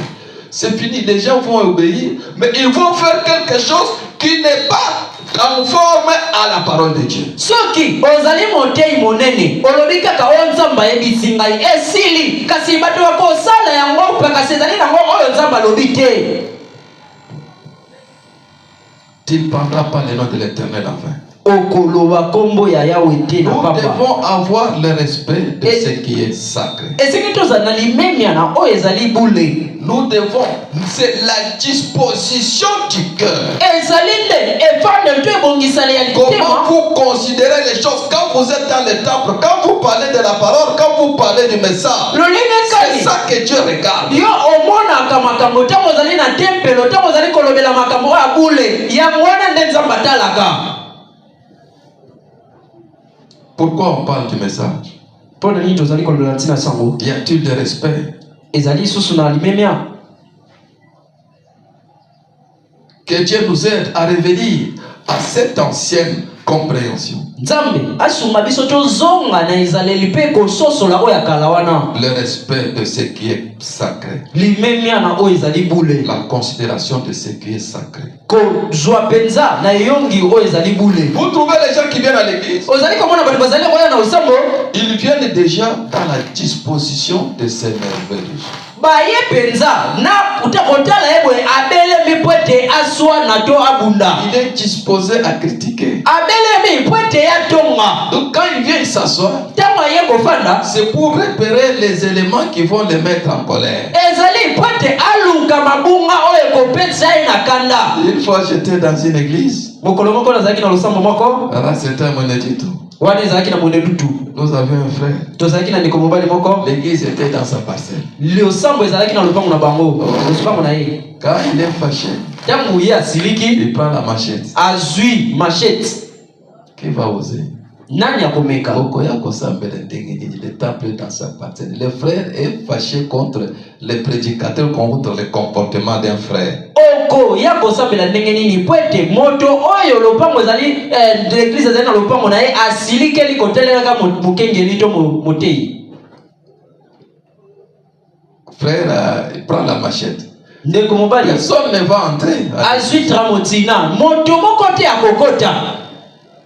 c'est fini. Les gens vont obéir, mais ils vont faire quelque chose qui n'est pas conforme à la parole de Dieu. Soki ozali motei monene olobi kaka o Nzambe ayebisi ngai esili kasi bato bakosala yango mpe kasi ezali nango oyo Nzambe alobi te. Tu ne prendras pas le nom de l'Éternel en vain. Okoloba kombo ya Yahweh te na Nous papa. devons avoir le respect de ce qui est sacré. Esiki tozala na limemia na oyo ezali bule. Nous devons, c'est la disposition du cœur. Ezali nde efande to ebongisala ya Comment litema. vous considérez les choses quand vous êtes dans le temple, quand vous parlez de la parole, quand vous parlez du message. C'est ça que Dieu regarde. Yo omonaka makambo ntango ozali na tempelo ntango ozali kolobela makambo oyo ya bule yango wana nde Nzambe atalaka. Pourquoi on parle du message? Y a-t-il de respect? Que Dieu nous aide à revenir à cette ancienne compréhension. Nzambe asunga biso tozonga na ezaleli pe kososola oyo akala wana. Le respect de ce qui est sacré. Limemia na oyo ezali bule. La considération de ce qui est sacré. Kozwa penza na yongi oyo ezali bule. Vous trouvez les gens qui viennent à l'église? Ozali komona bato bazali oya na usambo. Ils viennent déjà dans la disposition de ces merveilles. Baye penza na utakotala yebwe abele mipwete aswa na to abunda. Il est disposé à critiquer. Abele mipwete ya tonga. Donc quand il vient s'asseoir, c'est pour repérer les éléments qui vont les mettre en colère. Ezali pwete alu luka mabunga oyo kopetsa na kanda. Une fois j'étais dans une église. Mokolomoko nazaki na lusambo moko. Là c'était mon édito. Wani zaki na monedutu. Nous avions un frère. Tozaki na ndeko mobali moko. L'église était dans sa parcelle. Lusambo ezalaki na lupango na bango. Lusambo na ye. Quand il est fâché, Tangu ye asiliki, il prend la machette. azui machette. Qui va oser? Nani akomeka? Le temple dans sa partie. Le frère est fâché contre les prédicateurs, contre le comportement d'un frère. Oko ya kosambela ndenge nini pwete moto oyo lopango ezali de l'église ezali na lopango na ye asiliki likotelelaka mukengeli to motei. Frère il prend la machette. Ndeko mobali Personne ne va entrer. azui tramotina moto moko te akokota.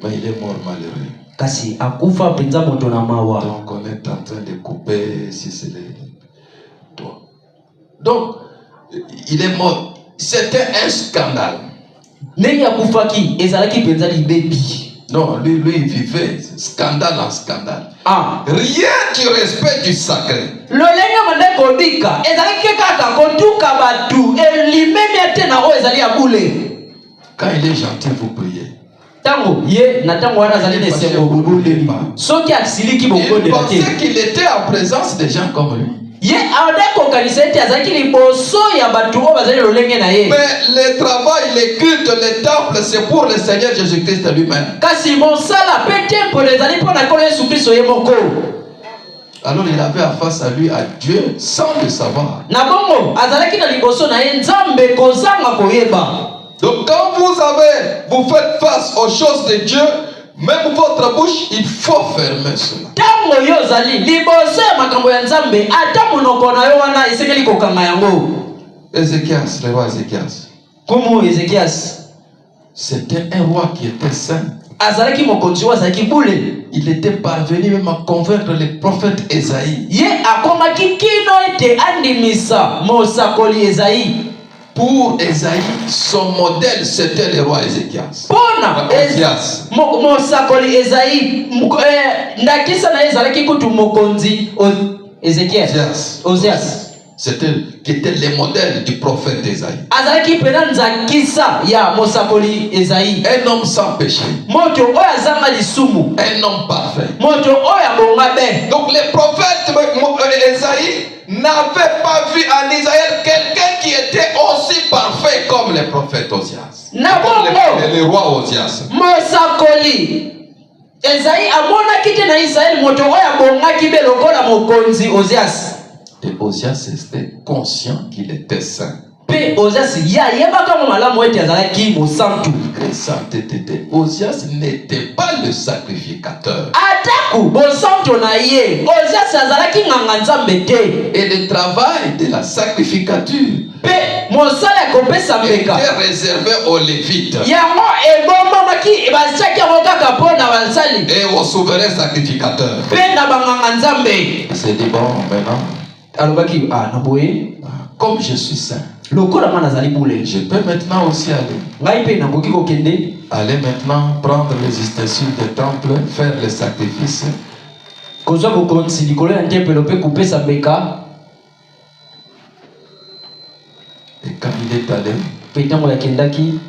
Mais il est mort malheureux. Kasi akufa penza moto na mawa. Donc on est en train de couper si c'est les... Donc il est mort. C'était un scandale. Neni akufaki ezalaki penza libebi. Non, lui il vivait scandale en scandale. Ah, Rien du respect du sacré. lolenga mandeko bika ezalaki kaka kotuka batu elimemi ate na o ezali abule. Quand il est gentil, vous priez. Tango ye na tango wana zali ne sebo bubule soki asiliki bongo de Il bate pensait qu'il était en présence des gens comme lui. ye adeko kanisete azaki liboso ya batu o bazali lolenge na ye. Mais le travail, les cultes, les temples, c'est pour le Seigneur Jésus-Christ lui-même. Kasi mosala pe temple ezali mpona nkolo Yesu Kristo ye moko. Alors il avait en face à lui à Dieu sans le savoir. Na bongo azalaki na liboso na ye nzambe kozanga koyeba. Donc quand vous faites face aux choses de Dieu, même votre bouche, il faut fermer cela. Tango yo zali liboso ya makambo ya nzambe ata monoko na yo wana esengeli kokanga yango. Ézéchias, le roi Ézéchias. Kumu Ezekias. C'était un roi qui était saint. Azalaki mokonzi wa azalaki bule. Il était parvenu même à convaincre le prophète Esaïe. Ye akomaki kino ete andimisa mosakoli Esaïe. Pour Esaïe, son modèle c'était le roi Ézéchias. Pona mosakoli Esaïe ndakisa na ezalaki kutu mokonzi Ezekias. Ozias. C'était qui était le modèle du prophète Esaïe. Azalaki pena nzakisa ya mosakoli Esaïe. Un homme sans péché. Moto oyo azanga lisumu. Un homme parfait. Moto oyo abonga be. Donc le prophète Esaïe n'avait pas vu en Israël quelqu'un qui était aussi parfait comme le prophète Osias. Comme le roi Osias. Mosakoli Esaïe amonaki te na Israël moto oyo abongaki be lokola mokonzi Osias. Et Osias était conscient qu'il était saint. Pe Osias ya yebaka mo malamu ete azalaki mosantu. Osias n'était pas le sacrificateur. Ataku mosantu na ye Osias azalaki nganga nzambe te. Et le travail de la sacrificature Pe mosala kopesa mbeka était réservé aux Lévites yango ebomamaki basiaki yango kaka mpo na basali et aux souverains sacrificateurs. pe na banganga nzambe. C'est dit bon maintenant. Alobaki na boye Comme je suis saint, lokola nga nazali bule je peux maintenant aussi aller. ngai mpe nakoki kokende Aller maintenant prendre les ustensiles des temples, faire les sacrifices. kozwa bokonzi likolo ya tempelo mpe kopesa mbeka. Et quand il est allé, Pe ntango yakendaki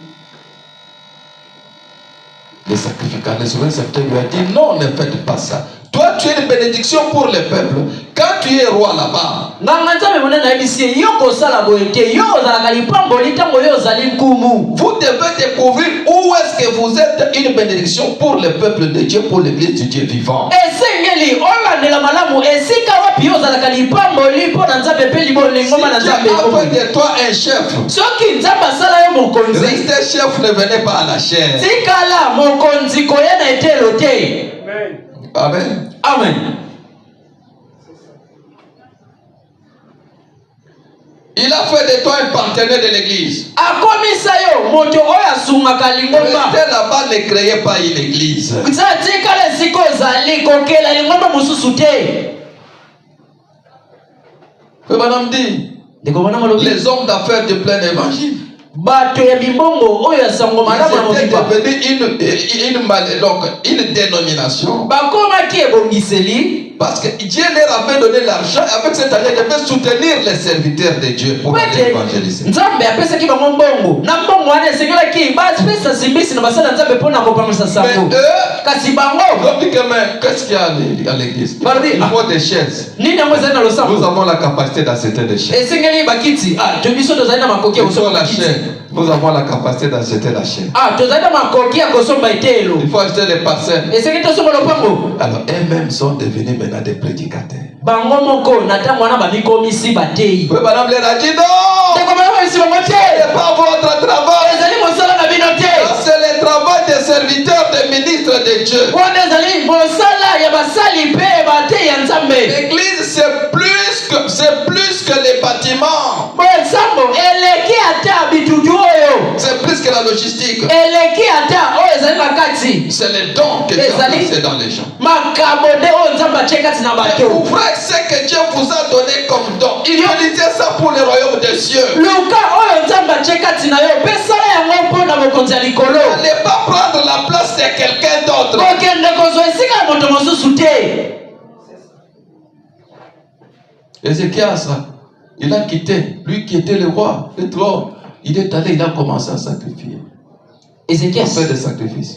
le sacrificateur, le souverain sacrificateur lui a dit non, ne faites pas ça. Toi, tu es une bénédiction pour le peuple. Quand tu es roi là-bas, nganga nzambe mona nayebisi ye yo kosala boye te yo ozalaka lipamboli ntango yo ozali nkumu. vous devez découvrir où est-ce que vous êtes une bénédiction pour le peuple de Dieu, pour l'église du Dieu vivant. Esengeli olandela malamu esika wapi yo ozalaka lipamboli mpo na nzambe mpe libolengoma na nzambe. Si Dieu a fait de toi un chef, soki nzambe asala yo mokonzi rester chef ne venez pas à la chair. tikala mokonzi koya na etelo te. Amen. Amen. Il a fait de toi un partenaire de l'église. Akomisa yo moto oyo asungaka lingomba. Restez là-bas, ne créez pas une église. tikala siko ozali kokela lingomba mosusu te. Madame dit, les hommes d'affaires de plein évangile, bato ya bimbongo oyo asango malamu na mobiba devenu une dénomination. bakomaki ebongiseli Parce que Dieu leur avait donné l'argent. Avec cet argent, ils devaient soutenir les serviteurs de Dieu pour aller évangéliser. Mais eux, qu'est-ce qu'il y a à l'église? Il faut des chaises. Nous avons la capacité d'acheter des chaises. Il faut la chaise. Nous avons la capacité d'acheter la chaise. Il faut acheter les parcelles. Alors, eux-mêmes sont devenus maintenant des prédicateurs. Madame leur a dit non! Ce n'est pas votre travail. C'est le travail des serviteurs, des ministres de Dieu. L'église, c'est plus que les bâtiments. C'est plus que la logistique. C'est le don que Dieu a placé dans les gens. Vous frère, ce que Dieu vous a donné comme don, utilisez ça pour le royaume des cieux. N'allez pas prendre la place de quelqu'un d'autre. Ézéchias, il a quitté, lui qui était le roi, le trône. Il est allé, il a commencé à sacrifier. Ézéchias a fait des sacrifices.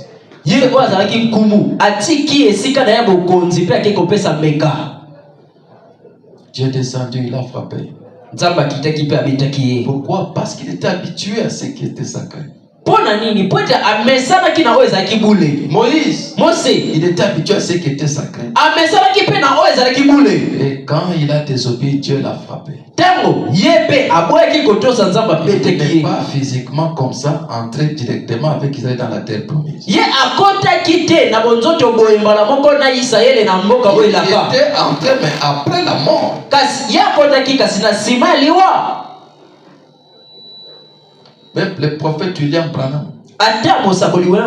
Dieu est descendu, il a frappé. Pourquoi? Parce qu'il était habitué à ce qui était sacré. Moïse, il était habitué à ce qui était sacré. Et quand il a désobéi, Dieu l'a frappé. Il n'est pas physiquement comme ça, entré directement avec Israël dans la terre promise. Il était entré, mais après la mort. Même le prophète William Branham,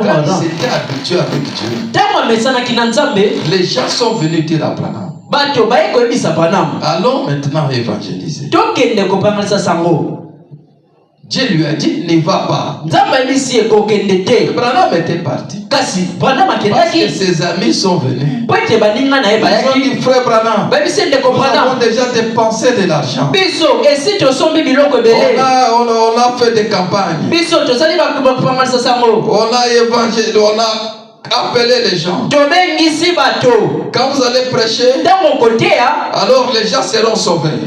quand ils étaient habitués avec Dieu, les gens sont venus dire à Branham, allons maintenant évangéliser. Dieu lui a dit, n'y va pas. Branham était parti. Parce que ses amis sont venus. Ils ont dit, frère Branham, nous avons déjà dépensé de l'argent. On a fait des campagnes. On a évangélisé, on a appelé les gens. Quand vous allez prêcher, alors les gens seront sauvés.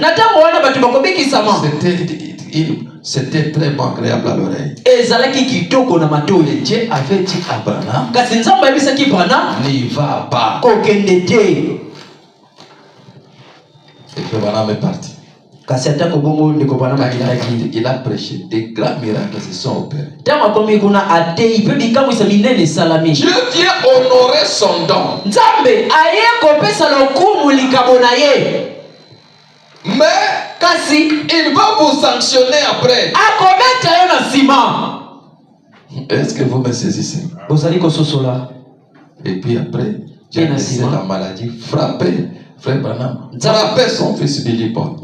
C'était très bon, agréable à l'oreille. Et Dieu avait dit à Branham, n'y va pas. Et puis Branham est parti. Il a prêché, des grands miracles se sont opérés. Dieu vient honorer son don. Mais il va vous sanctionner après. Est-ce que vous me saisissez? Et puis après, Dieu a laissé la maladie frapper frère Branham. Frapper son fils Billy Paul.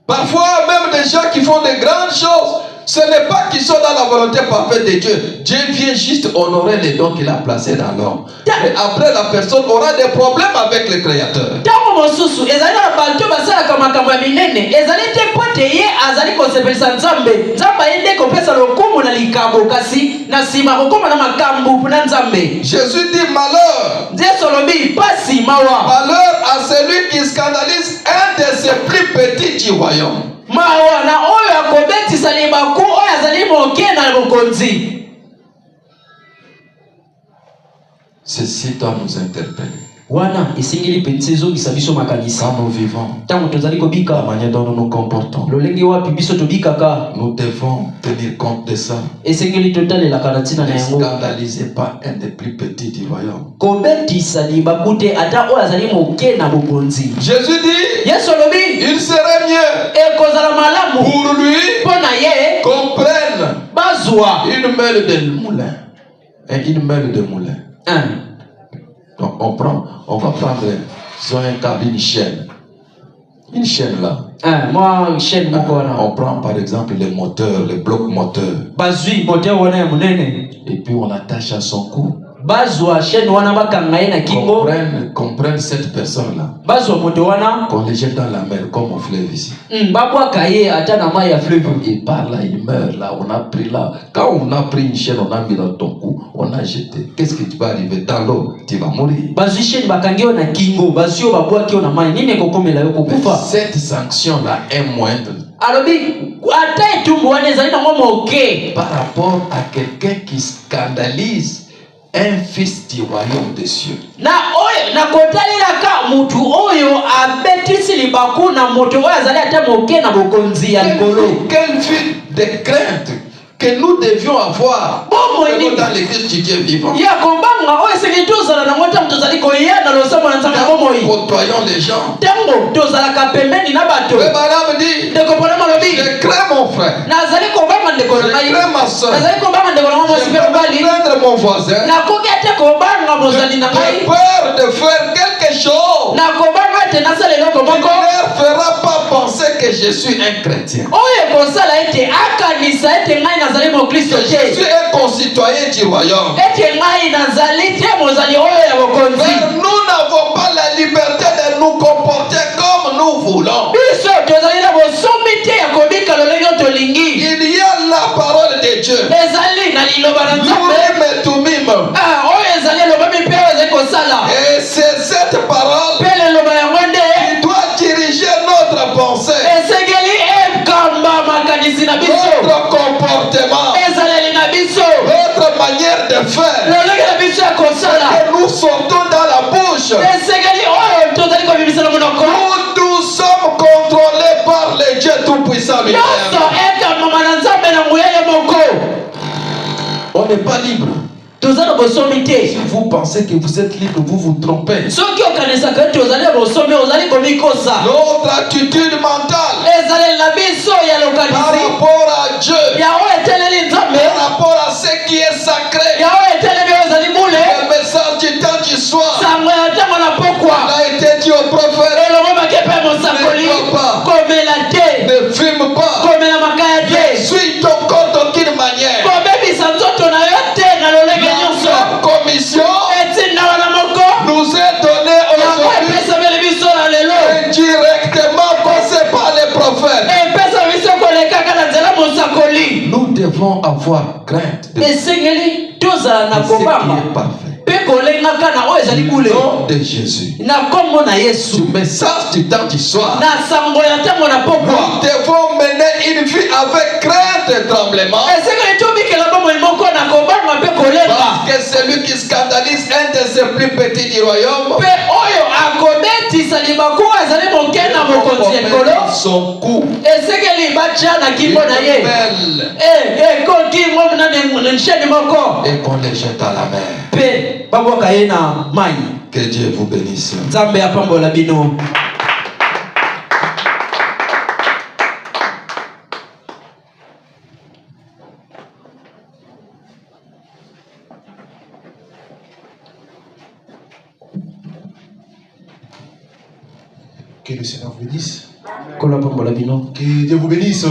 Parfois même des gens qui font de grandes choses, ce n'est pas qu'ils sont dans la volonté parfaite de Dieu. Dieu vient juste honorer les dons qu'il a placés dans l'homme. Et après, la personne aura des problèmes avec le Créateur. Jésus dit malheur. Malheur à celui qui scandalise un de ses plus petits du royaume. Ceci doit nous interpeller. Quand nous vivons, la manière dont nous nous comportons, nous devons tenir compte de ça. Ne scandalisez pas un des plus petits du royaume. Jésus dit, il serait mieux pour lui qu'on prenne une meule de moulin et une meule de moulin. Donc on va prendre sur un câble, une chaîne. Une chaîne là. Moi, chaîne moko wana. On prend par exemple les moteurs, les blocs moteurs. Bazui moteur wana ya munene. Et puis on attache à son cou. Bazwa chaîne wana bakanga na kingo. Comprenne cette personne là. Bazwa moto wana. Qu'on les jette dans la mer comme au fleuve ici. Babwa kaye ata na mai ya fleuve. Il part là, il meurt là, on a pris là. Quand on a pris une chaîne, on a mis dans ton cou, on a jeté. Qu'est-ce qui va arriver dans l'eau? Tu vas mourir. Bazwi chaîne bakangeo na kingo, bazio babwa kio na mai. Nini kokomela yo kokufa. Cette sanction là est moindre. Alobi ata etumbu wana ezali na ngoma oke. Par rapport à quelqu'un qui scandalise un fils du royaume des cieux. Na oyo na kotalela ka mutu oyo abetisi libaku na moto oyo azali ata moke na bokonzi ya likolo. Quelle vie de crainte que nous devions avoir dans l'église du Dieu vivant. Côtoyons les gens. Madame dit, je crains mon frère. Je crains ma soeur. Je vais craindre mon voisin. J'ai peur de faire quelque chose qui ne leur fera pas penser que je suis un chrétien. Je suis un concitoyen du royaume. Nous n'avons pas la liberté de nous comporter comme nous voulons. Il y a la parole de Dieu. Et c'est cette parole qui doit diriger notre pensée, notre comportement, notre manière de faire. Que nous sortons dans la bouche. Nous sommes contrôlés par le Dieu Tout-Puissant. On n'est pas libre. Si vous pensez que vous êtes libre, vous vous trompez. Notre attitude mentale par rapport à Dieu, par rapport à ce qui est sacré, le message du temps du soir, on a été dit au prophète, ne fume pas, ne suis ton corps d'aucune manière. La commission nous est donnée aujourd'hui indirectement passée par les prophètes. Nous devons avoir crainte de ce qui est parfait. Le nom de Jésus. Le message du temps du soir. Nous devons mener une vie avec crainte et tremblement. Parce que celui qui scandalise un de ses plus petits du royaume, son cou et qu'on les jette à la mer. Que Dieu vous bénisse. Que le Seigneur vous bénisse. Que Dieu vous bénisse.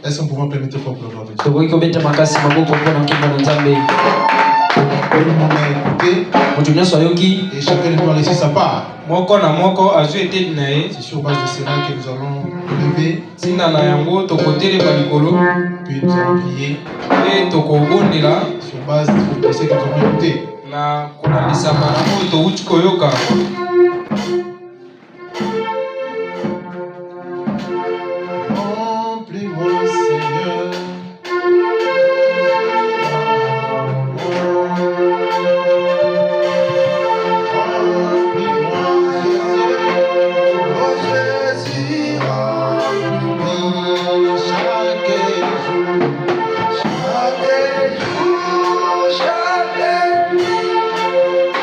Est-ce qu'on peut permettre pour gloire de Dieu? Et chacun de nous a laissé sa part. C'est sur base de cela que nous allons nous lever. Puis nous allons prier. Sur base de ce que nous avons écouté. Remplis-moi, Seigneur.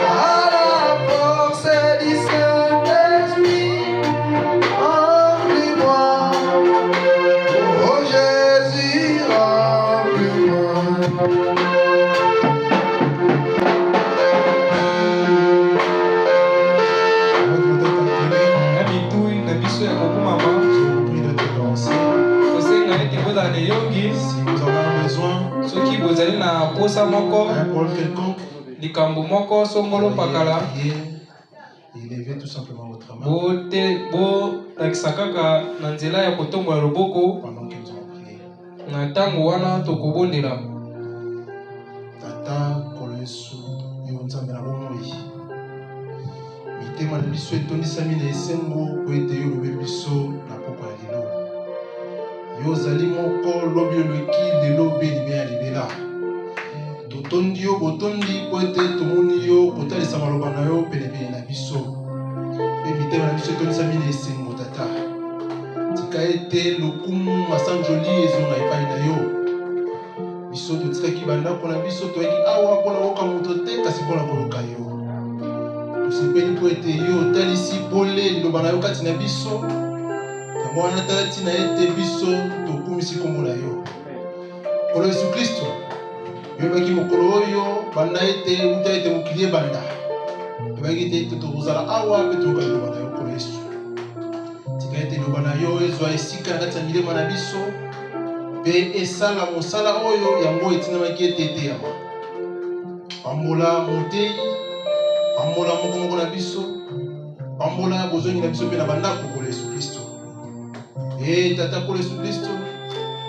À la force parole quelconque, likambo moko songolo pakala élevez tout simplement votre main lakisa kaka na nzela ya kotombola loboko pendant que nous allons prier. na ntango wana tokobondela. Tata kolo Yesu yo nzambe na bomoi mitema na biso etondisami na esengo po ete yo olobeli biso na poko ya lelo. Yo ozali moko lobi oleki lelo mpe libela ya libela. Totondi yo botondi po ete tomoni yo kotalisa maloba na yo penepene na biso mpe mitema na biso etondisami na esengo. Tata tika ete lokumu masanjoli ezonga epai na yo. Biso totikaki bandako na biso toyaki awa mpona koyoka moto te kasi mpona koluka yo. Tosepeli mpo ete yo otalisi pole liloba na yo kati na biso. Yango wana tala ntina ete biso tokumisi kombo na yo. Nkolo Yesu Kristo yoyebaki mokolo oyo banda ete uta ete mokili ebanda. Yoyebaki ete tokozala awa mpe toyoka liloba na yo. Nkolo Yesu tika ete liloba na yo ezwa esika na kati ya milema na biso mpe esala mosala oyo yango etinamaki ete eteyama. Pambola motei, pambola moko na biso, pambola bozongi na biso mpe na bandako. Nkolo Yesu Kristo tata Nkolo Yesu Kristo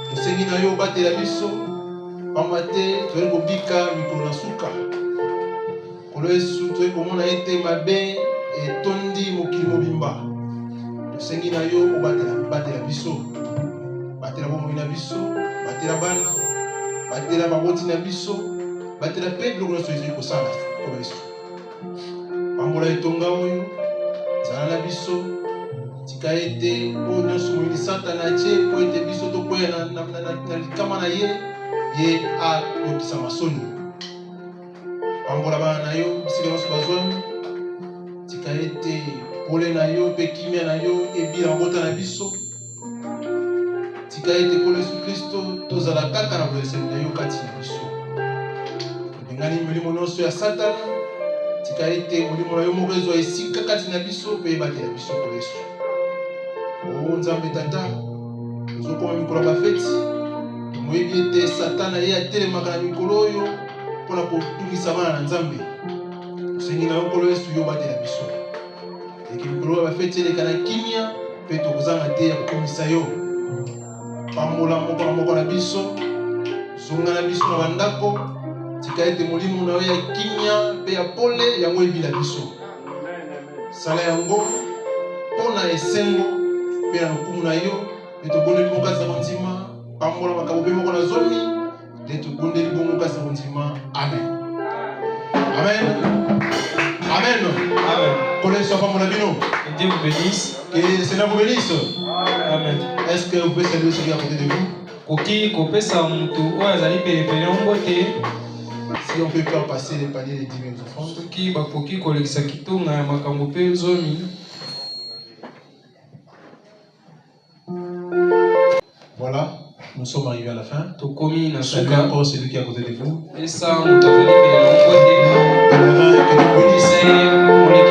tosengi na yo obatela biso pamba te toyeli kobika mikolo na suka. Nkolo Yesu toyeli komona ete mabe etondi mokili mobimba. Tosengi na yo obatela biso, batela bomoi na biso, batela bana, batela baboti na biso, batela mpe biloko nyonso ezali kosala. Nkolo Yesu pambola etonga oyo zala na biso. Tika ete oyo nyonso moyeli Satana atie po ete biso tokweya na likama na ye ayokisa masoni. Pambola bana na yo bisika nyonso bazwami. Tika ete pole na yo mpe kimia na yo ebila mabota na biso. Tika ete Nkolo Yesu Kristo tozala kaka na boleseni na yo kati na biso. Tobengani milimo nyonso ya Satana. Tika ete molimo na yo moko ezwa esika kati na biso mpe ebatela biso. Nkolo Yesu Nzambe Tata tozokoma mikolo ya bafeti. Tomoyebi ete Satana ye atelemaka na mikolo oyo mpona kotungisa bana na Nzambe. Tosengi na yo Nkolo Yesu yo obatela biso eke mikolo ya bafeti eleka na kimia mpe tokozanga te ya kokomisa yo. Pambola moko na biso, zonga na biso na bandako. Tika ete molimo na yo ya kimia mpe ya pole yango ebila biso. Sala yango mpona esengo mpe na lokumu na yo nde tobondeli bongo kasi na kondima. Pambola makambo mpe moko na zomi nde tobondeli bongo kasi na kondima. Amen. Amen. Amen. Amen. Nkolo Yesu apambola bino. Que Dieu vous bénisse. Que le Seigneur vous bénisse. Amen. Est-ce que vous pouvez saluer celui à côté de vous? Koki kopesa mutu oyo azali penepene mbote. Si on peut faire passer les paniers des 10 000 offrandes. Soki bakoki kolekisa kitunga ya makambo mpe zomi. Voilà, nous sommes arrivés à la fin. Tokomi na Salut suka. encore celui qui est à côté de vous. Esa mutu azali penepene mbote. Pèlerin, que Dieu bénisse.